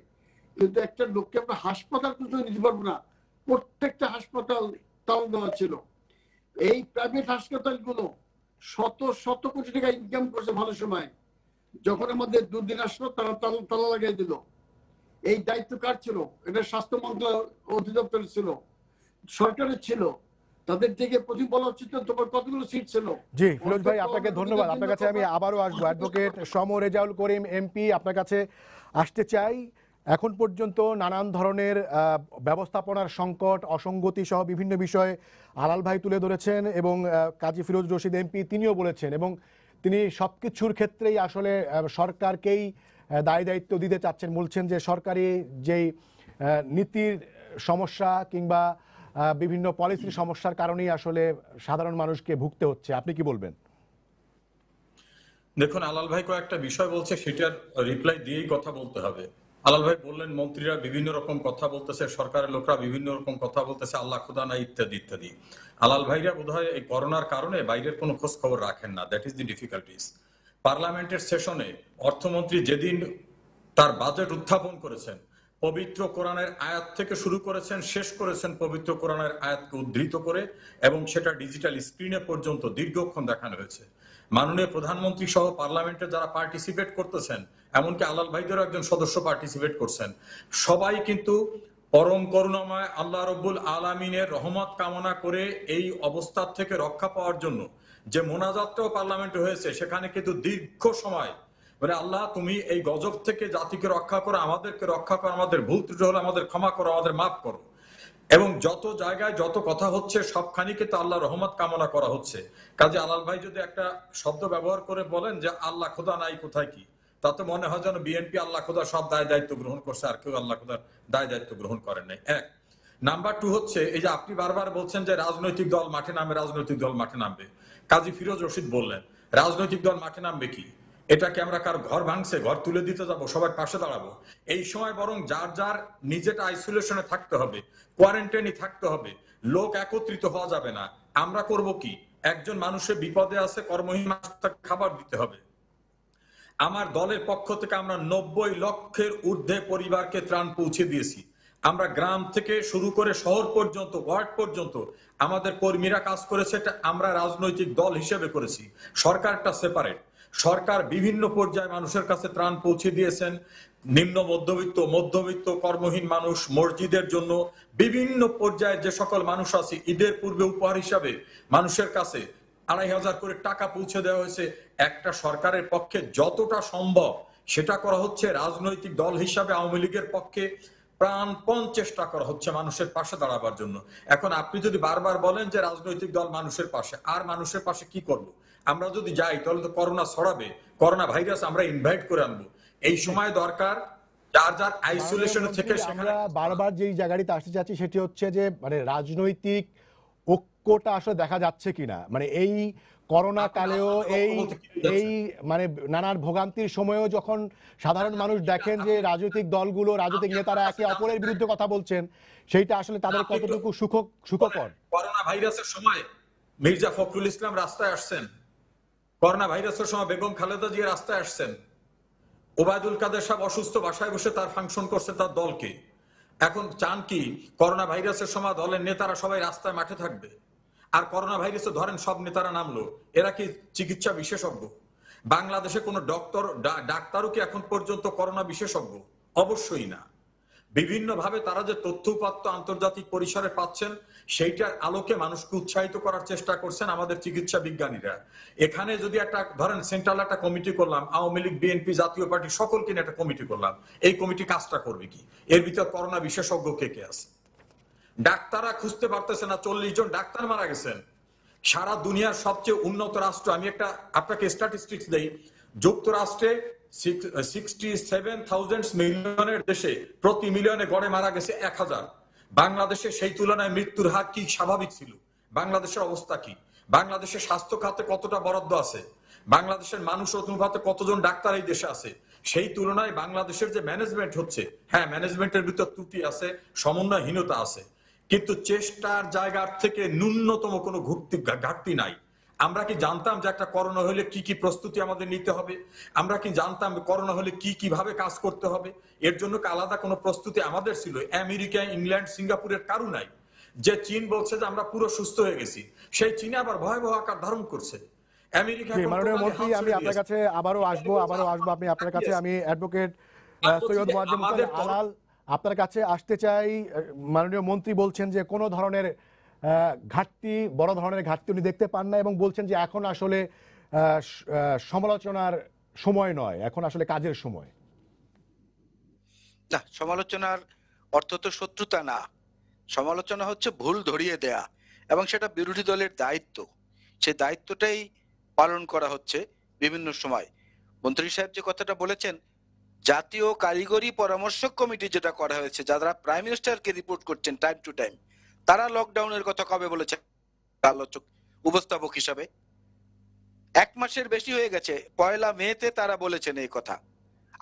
কিন্তু একটা লোককে আমরা হাসপাতাল পর্যন্ত নিতে পারবো না। প্রত্যেকটা হাসপাতাল তালা দেওয়া ছিল। এই প্রাইভেট হাসপাতালগুলো শত শত কোটি টাকা ইনকাম করছে ভালো সময়, যখন আমাদের দুর্দিন আসলো তারা তালা লাগাই দিল। এই দায়িত্ব কার ছিল? এটা স্বাস্থ্য মন্ত্রণালয় অধিদপ্তরের ছিল, সরকারের ছিল। তাদের থেকে প্রতি বলা উচিত তোমার কতগুলো সিট ছিল। জি ফিরোজ ভাই, আপনাকে ধন্যবাদ। আপনার কাছে আমি আবারও আসবো। অ্যাডভোকেট সমর রেজাউল করিম এমপি আপনার কাছে আসতে চাই। এখন পর্যন্ত নানান ধরনের ব্যবস্থাপনার সংকট, অসঙ্গতি সহ বিভিন্ন বিষয়ে আলাল ভাই তুলে ধরেছেন এবং কাজী ফিরোজ রশিদ এমপি তিনিও বলেছেন, এবং তিনি সবকিছুর ক্ষেত্রেই আসলে সরকারকেই দায় দায়িত্ব দিতে চাচ্ছেন। বলছেন যে সরকারি যেই নীতির সমস্যা কিংবা বিভিন্ন পলিসির সমস্যার কারণেই আসলে সাধারণ মানুষকে ভুগতে হচ্ছে। আপনি কি বলবেন? দেখুন, আলাল ভাই কয়েকটা বিষয় বলছে, সেটার রিপ্লাই দিয়েই কথা বলতে হবে। আলাল ভাই বললেন মন্ত্রীরা বিভিন্ন রকম কথা বলতেছে, সরকারের লোকরা বিভিন্ন রকম কথা বলতেছে, আল্লাহ খুদা নাই ইত্যাদি ইত্যাদি। আলাল ভাইরা বোধহয় এই করোনার কারণে বাইরের কোনো খোঁজ খবর রাখেন না। That is the difficulties. পার্লামেন্টের সেশনে অর্থমন্ত্রী যেদিন তার বাজেট উত্থাপন করেছেন, পবিত্র কোরআনের আয়াত থেকে শুরু করেছেন, শেষ করেছেন পবিত্র কোরআনের আয়াতকে উদ্ধৃত করে, এবং সেটা ডিজিটাল স্ক্রিনে পর্যন্ত দীর্ঘক্ষণ দেখানো হয়েছে। মাননীয় প্রধানমন্ত্রী সহ পার্লামেন্টে যারা পার্টিসিপেট করতেছেন, এমনকি আলাল ভাইদেরও একজন সদস্য পার্টিসিপেট করছেন, সবাই কিন্তু পরম করুণাময় আল্লাহ রব্বুল আলামিনের রহমত কামনা করে এই অবস্থার থেকে রক্ষা পাওয়ার জন্য যে মোনাজাতটাও পার্লামেন্টে হয়েছে, সেখানে কিন্তু দীর্ঘ সময় মানে আল্লাহ তুমি এই গজব থেকে জাতিকে রক্ষা করো, আমাদেরকে রক্ষা করো, আমাদের ভুল ত্রুটি হলে আমাদের ক্ষমা করো, আমাদের মাফ করো। এবং যত জায়গায় যত কথা হচ্ছে সবখানি কিন্তু আল্লাহ রহমত কামনা করা হচ্ছে। কাজে আলাল ভাই যদি একটা শব্দ ব্যবহার করে বলেন যে আল্লাহ খোদা নাই, কোথায় কি, তাতে মনে হয় যেন বিএনপি আল্লাহ খোদা সব দায় দায়িত্ব গ্রহণ করছে, আর কেউ আল্লাহ খোদার দায় দায়িত্ব গ্রহণ করেন নাই। এক নাম্বার 2 হচ্ছে এই যে আপনি বারবার বলছেন যে রাজনৈতিক দল মাঠে নামবে, রাজনৈতিক দল মাঠে নামবে। কাজী ফিরোজ রশিদ বললেন রাজনৈতিক দল মাঠে নামবে কি? এটা কি আমরা কার ঘর ভাঙছে ঘর তুলে দিতে যাব, সবাই পাশে দাঁড়াবো? এই সময় বরং যার যার নিজেটা আইসোলেশনে থাকতে হবে, কোয়ারেন্টাইনে থাকতে হবে, লোক একত্রিত হওয়া যাবে না। আমরা করব কি? একজন মানুষের বিপদে আছে, কর্মহীন মানুষকে খাবার দিতে হবে। আমার দলের পক্ষ থেকে আমরা 90 লক্ষের ঊর্ধ্বে পরিবারকে ত্রাণ পৌঁছে দিয়েছি। আমরা গ্রাম থেকে শুরু করে শহর পর্যন্ত, ওয়ার্ড পর্যন্ত আমাদের কর্মীরা কাজ করেছে। এটা আমরা রাজনৈতিক দল হিসেবে করেছি, সরকারটা সেপারেট। সরকার বিভিন্ন পর্যায়ে মানুষের কাছে ত্রাণ পৌঁছে দিয়েছেন। নিম্ন মধ্যবিত্ত, মধ্যবিত্ত, কর্মহীন মানুষ, মসজিদের জন্য বিভিন্ন পর্যায়ে যে সকল মানুষ আছে, ঈদের পূর্বে উপহার হিসাবে মানুষের কাছে 2,500 করে টাকা পৌঁছে দেওয়া হয়েছে। একটা সরকারের পক্ষে যতটা সম্ভব সেটা করা হচ্ছে। রাজনৈতিক দল হিসাবে আওয়ামী লীগের পক্ষে প্রাণপণ চেষ্টা করা হচ্ছে মানুষের পাশে দাঁড়াবার জন্য। এখন আপনি যদি বারবার বলেন যে রাজনৈতিক দল মানুষের পাশে, আর মানুষের পাশে কি করব? আমরা যদি যাই তাহলে তো করোনা ছড়াবে, করোনা ভাইরাস আমরা ইনভাইট করে আনবো। এই সময় দরকার যার যার আইসোলেশনে থেকে আমরা বারবার যেই জায়গাটিতে আসতে চাচ্ছি সেটি হচ্ছে যে মানে রাজনৈতিক ঐক্যটা আসলে দেখা যাচ্ছে কিনা, মানে এই করোনা কালেও এই মানে নানান ভোগান্তির সময়েও যখন সাধারণ মানুষ দেখেন যে রাজনৈতিক দলগুলো, রাজনৈতিক নেতারা একে অপরের বিরুদ্ধে কথা বলছেন, সেইটা আসলে তাদের কতটুকু সুখকর? করোনা ভাইরাসের সময় মির্জা ফখরুল ইসলাম রাস্তায় আসছেন, করোনা ভাইরাসের সময় বেগম খালেদা জিয়া রাস্তায় আসছেন, ওবায়দুল কাদের সাহেব অসুস্থ বাসায় বসে তার ফাংশন করছে তার দলকে। এখন চান কি করোনা ভাইরাসের সময় দলের নেতারা সবাই রাস্তায় মাঠে থাকবে? আর করোনা ভাইরাসে ধরেন সব নেতারা নামলো, এরা কি চিকিৎসা বিশেষজ্ঞ? বাংলাদেশে কোনো ডাক্তারও কি এখন পর্যন্ত করোনা বিশেষজ্ঞ? অবশ্যই না। বিভিন্ন ভাবে তারা যে তথ্য উপাত্ত আন্তর্জাতিক পরিসরে পাচ্ছেন সেইটার আলোকে মানুষকে উৎসাহিত করার চেষ্টা করছেন আমাদের চিকিৎসা বিজ্ঞানীরা। এখানে যদি একটা ধরেন সেন্ট্রাল একটা কমিটি করলাম, আওয়ামী লীগ, বিএনপি, জাতীয় পার্টি সকলকে নিয়ে একটা কমিটি করলাম, এই কমিটি কাজটা করবে কি? এর ভিতর করোনা বিশেষজ্ঞ কে কে আছে? ডাক্তাররা খুঁজতে পারতেছে না, 40 জন ডাক্তার মারা গেছেন। সারা দুনিয়ার সবচেয়ে উন্নত রাষ্ট্র, আমি একটা আপনাকে স্ট্যাটিস্টিক্স দেই, যুক্তরাষ্ট্রে 67,000 মিলিয়নের দেশে প্রতি মিলিয়নে গড়ে মারা গেছে 1000। বাংলাদেশে সেই তুলনায় মৃত্যুর হার কি স্বাভাবিক ছিল? বাংলাদেশের অবস্থা কি? বাংলাদেশের স্বাস্থ্য খাতে কতটা বরাদ্দ আছে? বাংলাদেশের মানুষ অনুপাতে কতজন ডাক্তার এই দেশে আছে? সেই তুলনায় বাংলাদেশের যে ম্যানেজমেন্ট হচ্ছে, হ্যাঁ ম্যানেজমেন্টের ভিতর ত্রুটি আছে, সমন্বয়হীনতা আছে, কিন্তু চেষ্টার জায়গার থেকে ন্যূনতম কোনো ঘাটতি নাই। আমরা কি জানতাম যে একটা করোনা হলে কি কি প্রস্তুতি আমাদের নিতে হবে? আমরা কি জানতাম করোনা হলে কি কিভাবে কাজ করতে হবে? এর জন্য কি আলাদা কোনো প্রস্তুতি আমাদের ছিল? আমেরিকা, ইংল্যান্ড, সিঙ্গাপুরের কারো নাই। যে চীন বলছে যে আমরা পুরো সুস্থ হয়ে গেছি, সেই চীনে আবার ভয়াবহ আকার ধারণ করছে। আমেরিকা মাননীয় মন্ত্রী, আমি আপনার কাছে আবারও আসবো। আপনি আপনার কাছে, আমি অ্যাডভোকেট সৈয়দ মুয়াজ্জেম আলাল আপনার কাছে আসতে চাই। মাননীয় মন্ত্রী বলছেন যে কোনো ধরনের ঘাটতি, বড় ধরনের ঘাটতি উনি দেখতে পান না, এবং বলছেন যে এখন আসলে সমালোচনার সময় নয়, এখন আসলে কাজের সময়। না, সমালোচনার অর্থ তো শত্রুতা না। সমালোচনা হচ্ছে ভুল ধরিয়ে দেয়া, এবং সেটা বিরোধী দলের দায়িত্ব। সেই দায়িত্বটাই পালন করা হচ্ছে বিভিন্ন সময়। মন্ত্রী সাহেব যে কথাটা বলেছেন, জাতীয় কারিগরি পরামর্শক কমিটি যেটা করা হয়েছে, যারা প্রাইম মিনিস্টারকে রিপোর্ট করছেন টাইম টু টাইম, তারা লকডাউনের কথা কবে বলেছেন আলোচক উপস্থাপক হিসাবে? 1 মাসের বেশি হয়ে গেছে। 1 মেতে তারা বলেছেন এই কথা।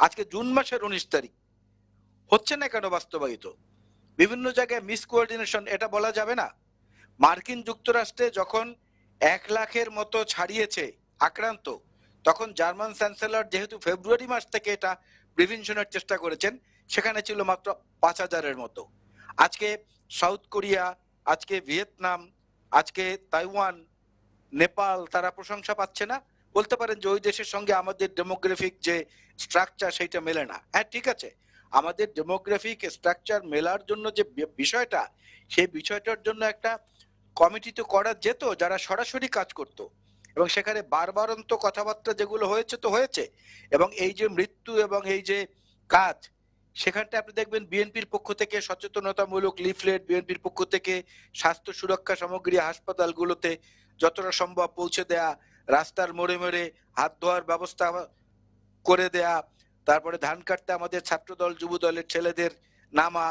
আজকে জুন মাসের 19 তারিখ, হচ্ছে না কেন বাস্তবায়িত? বিভিন্ন জায়গায় মিস কোঅর্ডিনেশন, এটা বলা যাবে না? মার্কিন যুক্তরাষ্ট্রে যখন 1 লাখের মতো ছাড়িয়েছে আক্রান্ত, তখন জার্মান চ্যান্সেলর যেহেতু ফেব্রুয়ারি মাস থেকে এটা প্রিভেনশনের চেষ্টা করেছেন, সেখানে ছিল মাত্র 5000-এর মতো। আজকে সাউথ কোরিয়া, আজকে ভিয়েতনাম, আজকে তাইওয়ান, নেপাল, তারা প্রশংসা পাচ্ছে না? বলতে পারেন যে ওই দেশের সঙ্গে আমাদের ডেমোগ্রাফিক যে স্ট্রাকচার সেইটা মেলে না। হ্যাঁ, ঠিক আছে, আমাদের ডেমোগ্রাফিক স্ট্রাকচার মেলার জন্য যে বিষয়টা, সেই বিষয়টার জন্য একটা কমিটি তো করা যেত যারা সরাসরি কাজ করত, এবং সেখানে বারবারন্ত কথাবার্তা যেগুলো হয়েছে তো হয়েছে, এবং এই যে মৃত্যু এবং এই যে কাজ, সেখানটা আপনি দেখবেন বিএনপির পক্ষ থেকে সচেতনতামূলক লিফলেট, বিএনপির পক্ষ থেকে স্বাস্থ্য সুরক্ষা সামগ্রী হাসপাতালগুলোতে যতটা সম্ভব পৌঁছে দেয়া, রাস্তার মোড়ে মোড়ে হাত ধোয়ার ব্যবস্থা করে দেয়া, তারপরে ধান কাটতে আমাদের ছাত্রদল যুব দলের ছেলেদের নামা,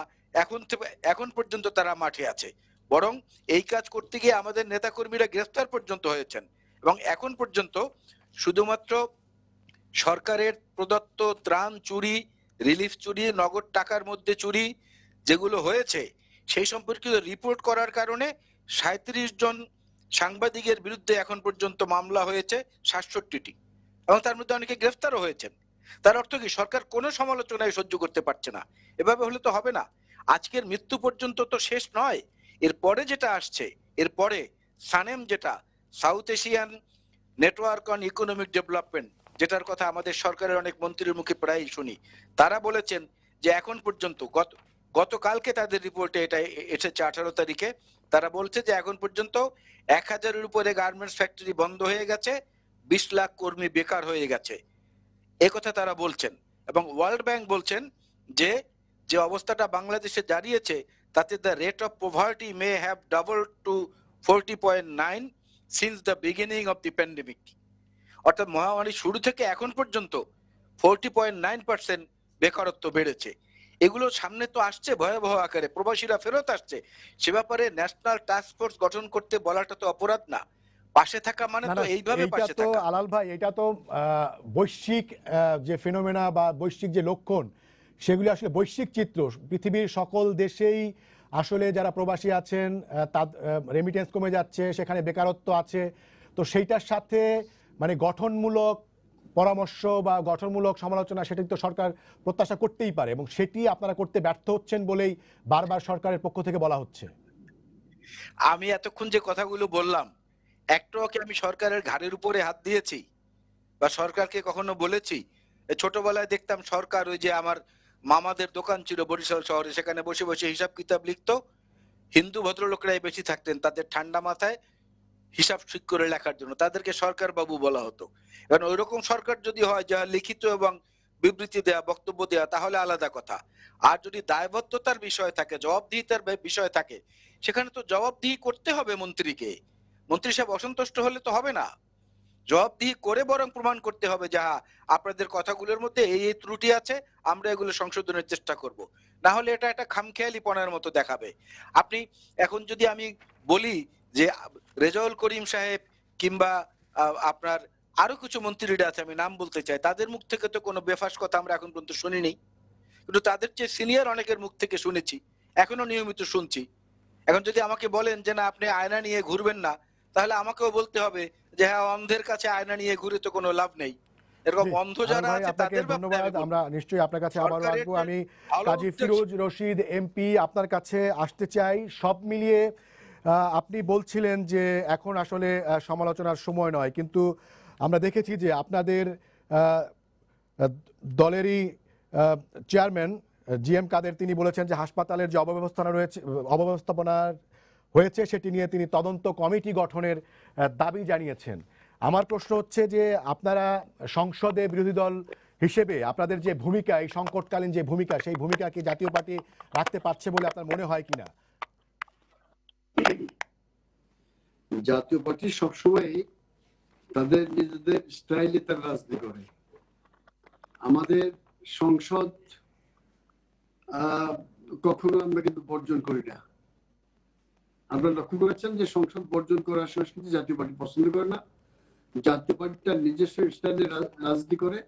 এখন পর্যন্ত তারা মাঠে আছে। বরং এই কাজ করতে গিয়ে আমাদের নেতাকর্মীরা গ্রেফতার পর্যন্ত হয়েছেন এবং এখন পর্যন্ত শুধুমাত্র সরকারের প্রদত্ত ত্রাণ চুরি, রিলিফ চুরি, নগদ টাকার মধ্যে চুরি যেগুলো হয়েছে সেই সম্পর্কিত রিপোর্ট করার কারণে 37 জন সাংবাদিকের বিরুদ্ধে এখন পর্যন্ত মামলা হয়েছে 67টি এবং তার মধ্যে অনেকে গ্রেফতারও হয়েছেন। তার অর্থ কি সরকার কোনো সমালোচনায় সহ্য করতে পারছে না। এভাবে হলে তো হবে না। আজকের মৃত্যু পর্যন্ত তো শেষ নয়, এরপরে যেটা আসছে, এরপরে সানেম, যেটা south Asian network on economic development, যেটার কথা আমাদের সরকারের অনেক মন্ত্রীর মুখে প্রায়ই শুনি, তারা বলেছেন যে এখন পর্যন্ত গতকালকে তাদের রিপোর্টে এটা এসেছে 18 তারিখে, তারা বলছে যে এখন পর্যন্ত 1000-এর উপরে গার্মেন্টস ফ্যাক্টরি বন্ধ হয়ে গেছে, 20 লাখ কর্মী বেকার হয়ে গেছে, কথা তারা বলছেন। এবং ওয়ার্ল্ড ব্যাংক বলছেন যে যে অবস্থাটা বাংলাদেশে দাঁড়িয়েছে তাতে the rate of poverty may have double to 40.9 since the beginning of the pandemic. অর্থাৎ মহামারীর শুরু থেকে এখন পর্যন্ত 40.9% বেকারত্ব বেড়েছে। এগুলো সামনে তো আসছে ভয়াবহ আকারে, প্রবাসীরা ফেরত আসছে, সে ব্যাপারে ন্যাশনাল টাস্ক ফোর্স গঠন করতে বলাটা তো অপরাধ না। পাশে থাকা মানে তো এইভাবে পাশে থাকা। আলাল ভাই, এটা তো বৈশ্বিক যে ফেনোমেনা বা বৈশ্বিক যে লক্ষণ, সেগুলি আসলে বৈশ্বিক চিত্র। পৃথিবীর সকল দেশেই আসলে যারা প্রবাসী আছেন তার রেমিটেন্স কমে যাচ্ছে, সেখানে বেকারত্ব আছে। তো সেইটার সাথে মানে গঠনমূলক পরামর্শ বা গঠনমূলক সমালোচনা সেটা তো সরকার প্রত্যাশা করতেই পারে, এবং সেটি আপনারা করতে ব্যর্থ হচ্ছেন বলেই বারবার সরকারের পক্ষ থেকে বলা হচ্ছে। আমি এতক্ষণ যে কথাগুলো বললাম, একটাও কি আমি সরকারের ঘাড়ের উপরে হাত দিয়েছি বা সরকারকে কখনো বলেছি? ছোটবেলায় দেখতাম সরকার, ওই যে আমার মামাদের দোকান ছিল বরিশাল শহরে, সেখানে বসে বসে হিসাব কিতাব লিখতো। হিন্দু ভদ্রলোকরাই বেশি থাকতেন, তাদের ঠান্ডা মাথায় হিসাব ঠিক করে লেখার জন্য তাদেরকে সরকার বাবু বলা হতো। কারণ ওই রকম সরকার যদি হয় যা লিখিত এবং বিবৃতি দেয়া, বক্তব্য দেয়া, তাহলে আলাদা কথা। আর যদি দায়বদ্ধতার বিষয় থাকে, জবাবদিহিতার বিষয় থাকে, সেখানে তো জবাবদিহি করতে হবে মন্ত্রীকে। মন্ত্রী সাহেব অসন্তুষ্ট হলে তো হবে না, জবাবদিহি করে বরং প্রমাণ করতে হবে যে আপনাদের কথাগুলোর মধ্যে এই এই ত্রুটি আছে, আমরা এগুলো সংশোধনের চেষ্টা করব। না হলে এটা একটা খামখেয়ালিপনার মতো দেখাবে। আপনি এখন যদি আমি বলি যে রেজাউল করিম সাহেব কিংবা আপনার আরো কিছু মন্ত্রীরা আছে, আমি নাম বলতে চাই, তাদের মুখ থেকে তো কোনো বেফাস কথা আমরা এখন পর্যন্ত শুনিনি, কিন্তু তাদের চেয়ে সিনিয়র অনেকের মুখ থেকে শুনেছি, এখনো নিয়মিত শুনছি। এখন যদি আমাকে বলেন যে না আপনি আয়না নিয়ে ঘুরবেন না, তাহলে আমাকেও বলতে হবে যে হ্যাঁ, অন্ধের কাছে আয়না নিয়ে ঘুরে তো কোনো লাভ নেই। এরকম অন্ধ যারা আছে তাদের ধন্যবাদ। আমরা নিশ্চয়ই আপনার কাছে আবারও আসবো। আমি কাজী ফিরোজ রশিদ এমপি আপনার কাছে আসতে চাই। সব মিলিয়ে আপনি বলছিলেন যে এখন আসলে সমালোচনার সময় নয়, কিন্তু আমরা দেখেছি যে আপনাদের দলেরই চেয়ারম্যান জিএম কাদের তিনি বলেছেন যে হাসপাতালের যে অব্যবস্থাপনা হয়েছে সেটি নিয়ে তিনি তদন্ত কমিটি গঠনের দাবি জানিয়েছেন। আমার প্রশ্ন হচ্ছে যে আপনারা সংসদে বিরোধী দল হিসেবে আপনাদের যে ভূমিকা, এই সংকটকালীন যে ভূমিকা, সেই ভূমিকা কি জাতীয় পার্টি রাখতে পারছে বলে আপনার মনে হয় কিনা? জাতীয় পার্টি সবসময় তাদের নিজেদের স্টাইলে তারা রাজনীতি করে। আমাদের সংসদ কখনো আমরা কিন্তু বর্জন করি না। আপনারা লক্ষ্য করেছেন যে সংসদ বর্জন করার সংস্কৃতি জাতীয় পার্টি পছন্দ করে না। জাতীয় পার্টি তার নিজস্ব স্টাইলে রাজনীতি করে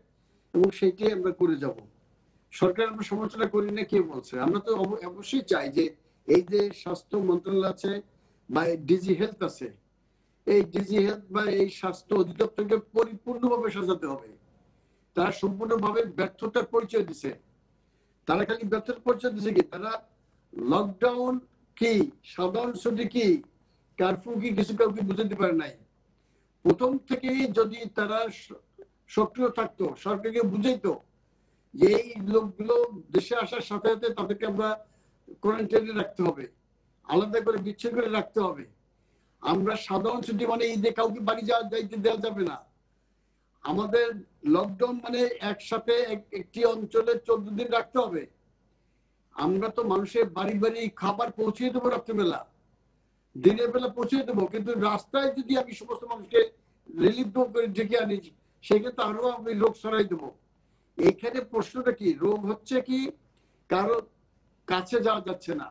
এবং সেইটাই আমরা করে যাব। সরকার আমরা সমালোচনা করি না, কে বলছে? আমরা তো অবশ্যই চাই যে এই যে স্বাস্থ্য মন্ত্রণালয় আছে বা ডিজি হেলথ আছে, এই ডিজি হেলথ বা এই স্বাস্থ্য অধিদপ্তরকে পরিপূর্ণভাবে সাজাতে হবে। তারা সম্পূর্ণভাবে ব্যর্থতার পরিচয় দিছে। তারা খালি ব্যর্থতার পরিচয় দিছে কি, তারা লকডাউন কি, সাধারণ ছুটি কি, কারফিউ কি, কিছু কাউকে বুঝাতে পারে নাই। প্রথম থেকে যদি তারা সক্রিয় থাকতো, সরকারকে বুঝাইতো যে এই লোকগুলো দেশে আসার সাথে সাথে তাদেরকে আমরা কোয়ারেন্টাইনে রাখতে হবে, আলাদা করে বিচ্ছিন্ন করে রাখতে হবে। আমরা সাধারণ ছুটি মানে ঈদে কাউকে বাড়ি যাইতে দেওয়া যাবে না। আমাদের লকডাউন মানে একসাথে একটি অঞ্চলে 14 দিন রাখতে হবে। আমরা তো মানুষের বাড়ি বাড়ি খাবার পৌঁছিয়ে দেবো, রাত্রেবেলা দিনের বেলা পৌঁছে দেবো, কিন্তু রাস্তায় যদি আমি সমস্ত মানুষকে রিলিফ করে ডেকে আনি, সেক্ষেত্রে আরো আমি লোক সরাই দেবো। এইখানে প্রশ্নটা কি, রোগ হচ্ছে কি কারো কাছে যাওয়া যাচ্ছে না,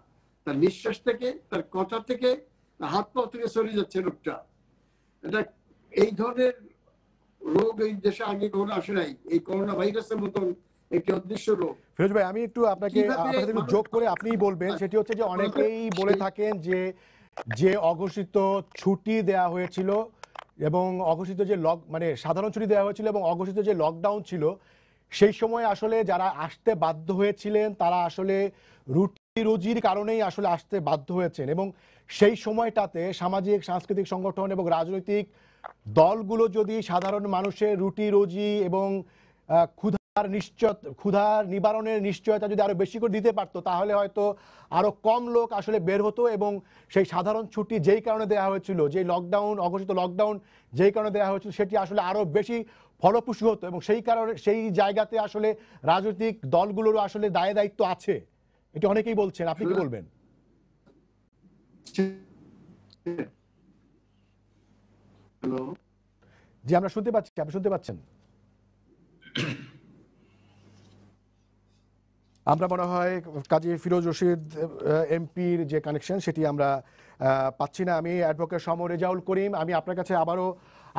তার নিঃশ্বাস থেকে, তার কথা থেকে, হাত পা থেকে সরে যাচ্ছে রোগটা। এটা এই ধরনের রোগ এই দেশে আগে কখনো আসে নাই, এই করোনা ভাইরাসের মতন একটি অদৃশ্য রোগ। ফিরোজ ভাই, আমি একটু আপনাকে যোগ করে আপনিই বলবেন, সেটি হচ্ছে যে অনেকেই বলে থাকেন যে যে অঘোষিত ছুটি দেয়া হয়েছিল এবং অঘোষিত যে মানে সাধারণ ছুটি দেওয়া হয়েছিল এবং অঘোষিত যে লকডাউন ছিল, সেই সময় আসলে যারা আসতে বাধ্য হয়েছিলেন তারা আসলে রুটি রুজির কারণেই আসলে আসতে বাধ্য হয়েছেন, এবং সেই সময়টাতে সামাজিক সাংস্কৃতিক সংগঠন এবং রাজনৈতিক দলগুলো যদি সাধারণ মানুষের রুটি রুজি এবং ক্ষুধার নিবারণের নিশ্চয়তা যদি আরো বেশি করে দিতে পারতো, তাহলে হয়তো আরো কম লোক আসলে বের হতো এবং সেই সাধারণ ছুটি যেই কারণে দেওয়া হয়েছিল, যে লকডাউন, অঘোষিত লকডাউন যেই কারণে দেওয়া হয়েছিল, সেটি আসলে আরো বেশি ফলপ্রসূ হতো। এবং সেই কারণে সেই জায়গাতে আসলে রাজনৈতিক দলগুলোরও আসলে দায় দায়িত্ব আছে, এটি অনেকেই বলছেন। আপনি কি বলবেন? হ্যালো, জি, আমরা শুনতে পাচ্ছি, আপনি শুনতে পাচ্ছেন? আমরা মনে হয় কাজী ফিরোজ রশিদ এমপির যে কানেকশন সেটি আমরা পাচ্ছি না। আমি অ্যাডভোকেট সমর রেজাউল করিম, আমি আপনার কাছে আবারও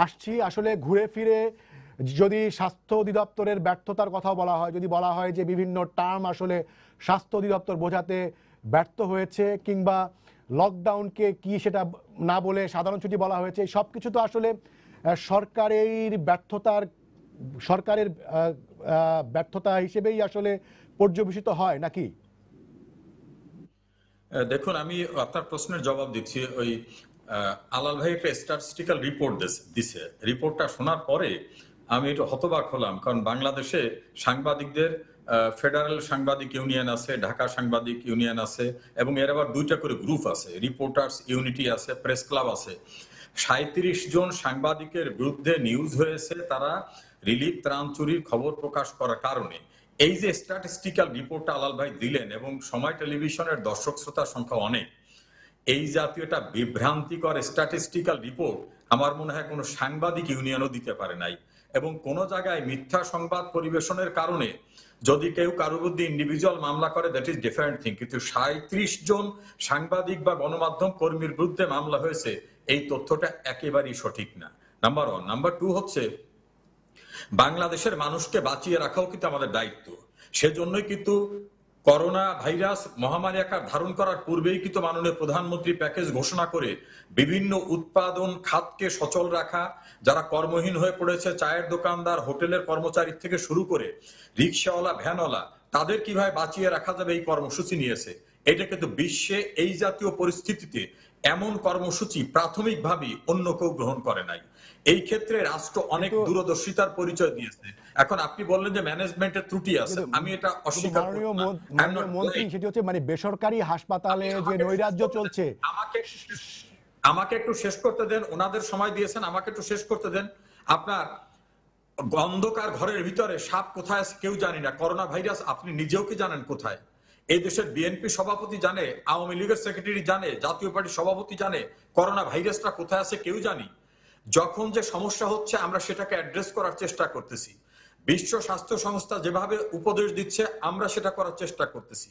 আসছি। আসলে ঘুরে ফিরে যদি স্বাস্থ্য অধিদপ্তরের ব্যর্থতার কথা বলা হয়, যদি বলা হয় যে বিভিন্ন টার্ম আসলে স্বাস্থ্য অধিদপ্তর বোঝাতে ব্যর্থ হয়েছে, কিংবা লকডাউনকে কি সেটা না বলে সাধারণ ছুটি বলা হয়েছে, সব কিছু তো আসলে সরকারের ব্যর্থতা হিসেবেই আসলে পর্যবেসিত হয় নাকি? দেখুন, আমি আপনার প্রশ্নের জবাব দিচ্ছি। ওই আলাল ভাই একটা স্ট্যাটিস্টিক্যাল রিপোর্ট দিছে, রিপোর্টটা শোনার পরে আমি একটু হতবাক হলাম। কারণ বাংলাদেশে সাংবাদিকদের ফেডারেল সাংবাদিক ইউনিয়ন আছে, ঢাকা সাংবাদিক ইউনিয়ন আছে, এবং এর আবার 2টা করে গ্রুপ আছে, রিপোর্টার্স ইউনিটি আছে, প্রেস ক্লাব আছে। 37 জন সাংবাদিকের বিরুদ্ধে নিউজ হয়েছে তারা রিলিফ ত্রাণ চুরির খবর প্রকাশ করার কারণে। এই যে স্ট্যাটিস্টিক্যাল রিপোর্টটা আলাল ভাই দিলেন, এবং সময় টেলিভিশনের দর্শক শ্রোতার সংখ্যা অনেক, এই জাতীয় একটা বিভ্রান্তিকর স্ট্যাটিস্টিক্যাল রিপোর্ট আমার মনে হয় কোনো সাংবাদিক ইউনিয়নও দিতে পারে নাই। এবং কোনো জায়গায় মিথ্যা সংবাদ পরিবেশনের কারণে যদি কেউ কারোর বিরুদ্ধে ইন্ডিভিজুয়াল মামলা করে, দ্যাট ইজ ডিফারেন্ট থিং, কিন্তু 37 জন সাংবাদিক বা গণমাধ্যম কর্মীর বিরুদ্ধে মামলা হয়েছে, এই তথ্যটা একেবারেই সঠিক না। নাম্বার 1। নাম্বার 2 হচ্ছে বাংলাদেশের মানুষকে বাঁচিয়ে রাখাও কিন্তু আমাদের দায়িত্ব। সেজন্যই কিন্তু করোনা ভাইরাস মহামারী আকার ধারণ করার পূর্বেই কিন্তু মাননীয় প্রধানমন্ত্রী প্যাকেজ ঘোষণা করে বিভিন্ন উৎপাদন খাতকে সচল রাখা, যারা কর্মহীন হয়ে পড়েছে, চায়ের দোকানদার, হোটেলের কর্মচারী থেকে শুরু করে রিক্সাওয়ালা, ভ্যানওয়ালা, তাদের কিভাবে বাঁচিয়ে রাখা যাবে এই কর্মসূচি নিয়েছে। এটা কিন্তু বিশ্বে এই জাতীয় পরিস্থিতিতে এমন কর্মসূচি প্রাথমিকভাবে অন্য কেউ গ্রহণ করে নাই। এই ক্ষেত্রে রাষ্ট্র অনেক দূরদর্শিতার পরিচয় দিয়েছে। এখন আপনি বললেন যে ম্যানেজমেন্টের ত্রুটি আছে, আমি এটা অস্বীকার করি না। মাননীয় মন্ত্রী, সেটি হচ্ছে মানে বেসরকারি হাসপাতালে যে নৈরাজ্য চলছে। আমাকে একটু শেষ করতে দেন, ওনাদের সময় দিয়েছেন, আমাকে একটু শেষ করতে দেন। আপনার অন্ধকার ঘরের ভিতরে সাপ কোথায় আছে কেউ জানি না। করোনা ভাইরাস আপনি নিজেও কি জানেন কোথায়? এই দেশের বিএনপি সভাপতি জানে, আওয়ামী লীগের সেক্রেটারি জানে, জাতীয় পার্টির সভাপতি জানে করোনা ভাইরাসটা কোথায় আছে কেউ জানি। যখন যে সমস্যা হচ্ছে আমরা সেটাকে অ্যাড্রেস করার চেষ্টা করতেছি। বিশ্ব স্বাস্থ্য সংস্থা যেভাবে উপদেশ দিচ্ছে আমরা সেটা করার চেষ্টা করতেছি।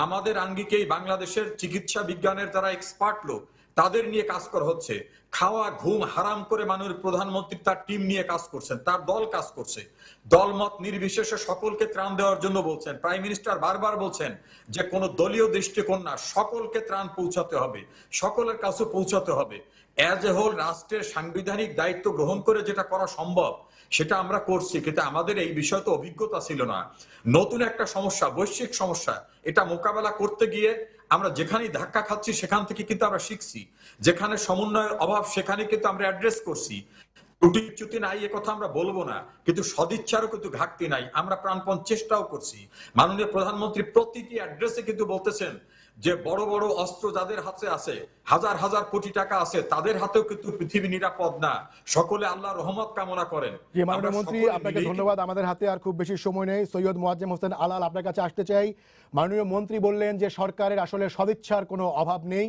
আমাদের আঙ্গিকেই বাংলাদেশের চিকিৎসা বিজ্ঞানের যারা এক্সপার্ট লোক তাদের নিয়ে কাজ করা হচ্ছে। খাওয়া ঘুম হারাম করে মাননীয় প্রধানমন্ত্রী তার টিম নিয়ে কাজ করছেন, তার দল কাজ করছে। দলমত নির্বিশেষে সকলকে ত্রাণ দেওয়ার জন্য বলছেন। প্রাইম মিনিস্টার বারবার বলছেন যে কোনো দলীয় দৃষ্টিকোণ না, সকলকে ত্রাণ পৌঁছাতে হবে, সকলের কাছে পৌঁছাতে হবে। অ্যাজ এ হোল রাষ্ট্রের সাংবিধানিক দায়িত্ব গ্রহণ করে যেটা করা সম্ভব সেটা আমরা করছি, কিন্তু আমাদের এই বিষয়ে তো অভিজ্ঞতা ছিল না। নতুন একটা সমস্যা, বৈশ্বিক সমস্যা, এটা মোকাবেলা করতে গিয়ে আমরা যেখানেই ধাক্কা খাচ্ছি সেখান থেকে কিন্তু আমরা শিখছি। যেখানে সমন্বয়ের অভাব সেখানে কিন্তু আমরা অ্যাড্রেস করছি। ত্রুটি নাই এ কথা আমরা বলবো না, কিন্তু সদিচ্ছারও কিন্তু ঘাটতি নাই, আমরা প্রাণপণ চেষ্টাও করছি। মাননীয় প্রধানমন্ত্রী প্রতিটি অ্যাড্রেসে কিন্তু বলতেছেন যে বড় বড় অস্ত্র যাদের হাতে আছে, হাজার হাজার কোটি টাকা আছে, তাদের হাতেও কিন্তু পৃথিবী নিরাপদ না। সকলে আল্লাহর রহমত কামনা করেন। জি, মাননীয় মন্ত্রী, আপনাকে ধন্যবাদ। আমাদের হাতে আর খুব বেশি সময় নেই। সৈয়দ মোয়াজ্জেম হোসেন আলাল, আপনার কাছে আসতে চাই। মাননীয় মন্ত্রী বললেন যে সরকারের আসলে সদিচ্ছার কোনো অভাব নেই,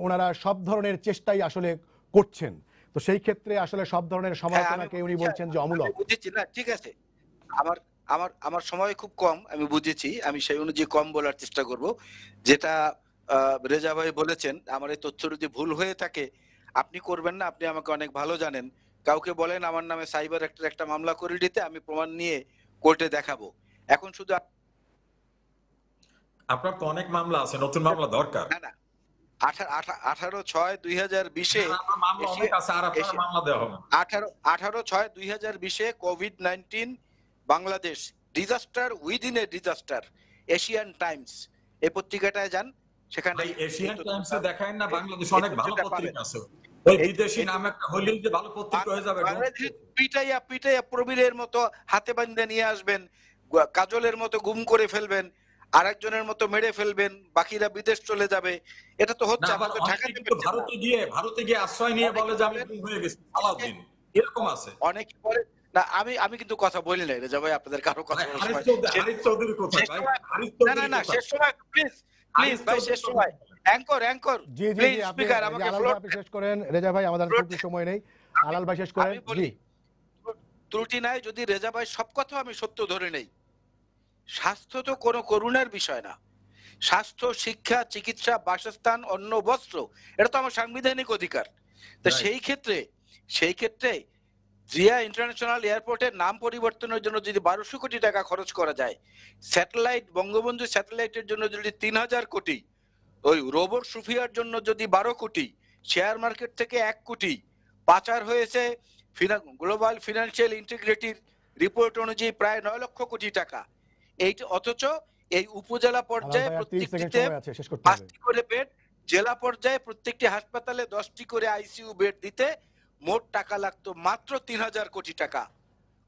ওনারা সব ধরনের চেষ্টাই আসলে করছেন। তো সেই ক্ষেত্রে আসলে সব ধরনের সমালোচনাকে উনি বলছেন যে অমূলক। বুঝেছি না, ঠিক আছে। আমার আমার আমার সময় খুব কম, আমি বুঝেছি। আমি সেই অনুযায়ী কম বলার চেষ্টা করব। যেটা রেজা ভাই বলেছেন, আমার এই তথ্য যদি ভুল হয়ে থাকে আপনি করবেন না, আপনি আমাকে অনেক ভালো জানেন। কাউকে বলেন আমার নামে সাইবার অ্যাক্টের একটা মামলা করে দিতে, আমি প্রমাণ নিয়ে কোর্টে দেখাবো। এখন শুধু আপনার তো অনেক মামলা আছে, নতুন মামলা দরকার। না, না, 18/6/2020-এ না, আপনার মামলা অনেক আছে, আর আপনার মামলা দেওয়া হবে না। 18/6/2020-এ কোভিড-19 Bangladesh disaster within a disaster, Asian Times এই পত্রিকাটায় যান, সেখানে ভাই এশিয়ান টাইমসে দেখায় না, বাংলাদেশে এই অনেক ভালো তথ্যটা পত্রিকা পাবেন। আছে। ওই এই- বিদেশি এই- নাম একটা হইলেই যে ভালো পত্রিকা হয়ে যাবে। বাংলাদেশে পিটাইয়া পিটাইয়া প্রবীরের মতো হাতে বান্ধে নিয়ে আসবেন, কাজলের মতো গুম করে ফেলবেন, আরেকজনের মতো মেরে ফেলবেন, বাকিরা বিদেশ চলে যাবে। এটা তো না, হচ্ছে, আবার আপনার তো অনেকে ঠেকাতে কিন্তু পারছেন না। ভারতে গিয়ে আশ্রয় নিয়ে বলে যে আমি অনেকে গুম হয়ে গেছি, আলাউদ্দিন, এরকম আছে। অনেকে বলে না, আমি কিন্তু কথা বলি নাই রেজা ভাই, আপনাদের কারো কথা ভাই, বলার হারিস সময় চৌধুরী কোথায় শেষ ভাই? সময়- হারিস না, চৌধুরী না, কোথায়? শেষ সময় প্লিজ হারিস ভাই, চৌধুরী শেষ কোথায়? সময় অ্যাঙ্কর জি জি প্লিজ জি, আপনি স্পিকার আমাকে আলাল ফ্লোর ভাই আপনি শেষ করেন, রেজা ভাই আমাদের ফ্লোর- খুব সময় নেই, আলাল ভাই শেষ করেন। আমি বলি, জি ত্রুটি নাই যদি রেজা ভাই সব কথা আমি সত্য ধরে নেই। স্বাস্থ্য তো কোনো করুণার বিষয় না। স্বাস্থ্য, শিক্ষা, চিকিৎসা, বাসস্থান, অন্ন, বস্ত্র, এটা তো আমার সাংবিধানিক অধিকার। তো Right. সেই ক্ষেত্রে জিয়া ইন্টারন্যাশনাল এয়ারপোর্টের নাম পরিবর্তনের জন্য যদি 1200 কোটি টাকা খরচ করা যায়, স্যাটেলাইট বঙ্গবন্ধু স্যাটেলাইটের জন্য যদি 3000 কোটি, ওই রোবট সুফিয়ার জন্য যদি 12 কোটি, শেয়ার মার্কেট থেকে 1 কোটি পাচার হয়েছে, গ্লোবাল ফিনান্সিয়াল ইন্টিগ্রিটির রিপোর্ট অনুযায়ী প্রায় 9 লক্ষ কোটি টাকা। অথচ এই উপজেলা আলাল পর্যায়ে ভাই আর 30 সেকেন্ড প্রত্যেকটিতে সময় আছে, শেষ করতে হবে। 5টি করে বেড, জেলা পর্যায়ে প্রত্যেকটি হাসপাতালে 10টি করে আইসিইউ বেড দিতে মোট টাকা লাগতো মাত্র 3000 কোটি টাকা।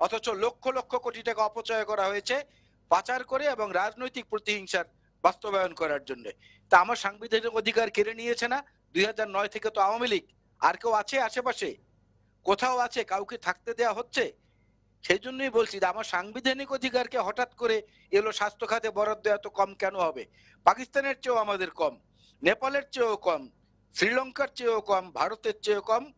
অথচ লক্ষ লক্ষ কোটি টাকা অপচয় করা হয়েছে পাচার করে এবং রাজনৈতিক প্রতিহিংসার বাস্তবায়ন করার জন্য। তা আমার সাংবিধানিক অধিকার কেড়ে নিয়েছে না? 2009 থেকে তো আওয়ামী লীগ, আর কেউ আছে আশেপাশে? কোথাও আছে? কাউকে থাকতে দেয়া হচ্ছে? সেই জন্যই বলছি যে আমার সাংবিধানিক অধিকারকে হঠাৎ করে এলো স্বাস্থ্য খাতে বরাদ্দ এত কম কেন হবে? পাকিস্তানের চেয়েও আমাদের কম, নেপালের চেয়েও কম, শ্রীলঙ্কার চেয়েও কম, ভারতের চেয়েও কম,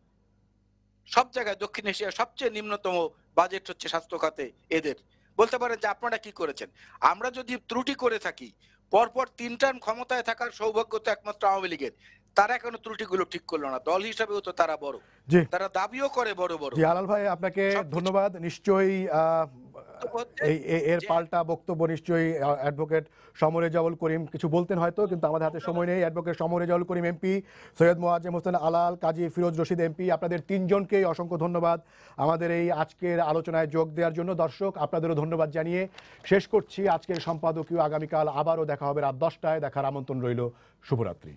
সব জায়গায় দক্ষিণ এশিয়ার সবচেয়ে নিম্নতম বাজেট হচ্ছে স্বাস্থ্য খাতে এদের। বলতে পারেন যে আপনারা কি করেছেন? আমরা যদি ত্রুটি করে থাকি, পরপর 3 টার্ম ক্ষমতায় থাকার সৌভাগ্য তো একমাত্র আওয়ামী লীগের, তারা কেন ত্রুটিগুলো ঠিক করলো না? দল হিসাবেও তো তারা বড়, জি তারা দাবিও করে বড় বড়। জি, আলাল ভাই আপনাকে সবকিছু- ধন্যবাদ। নিশ্চয়ই হচ্ছে এর যে- পাল্টা বক্তব্য নিশ্চয়ই অ্যাডভোকেট সমর রেজাউল করিম কিছু বলতেন হয়তো, কিন্তু আমাদের হাতে সময় নেই। অ্যাডভোকেট সমর রেজাউল করিম এমপি, সৈয়দ মোয়াজ্জেম হোসেন আলাল, কাজী ফিরোজ রশিদ এমপি, আপনাদের তিনজনকেই অসংখ্য ধন্যবাদ আমাদের এই আজকের আলোচনায় যোগ দেওয়ার জন্য। দর্শক আপনাদেরও ধন্যবাদ জানিয়ে শেষ করছি আজকের সম্পাদকীয়। আগামীকাল আবারও দেখা হবে রাত 10টায়, দেখার আমন্ত্রণ রইল। শুভরাত্রি।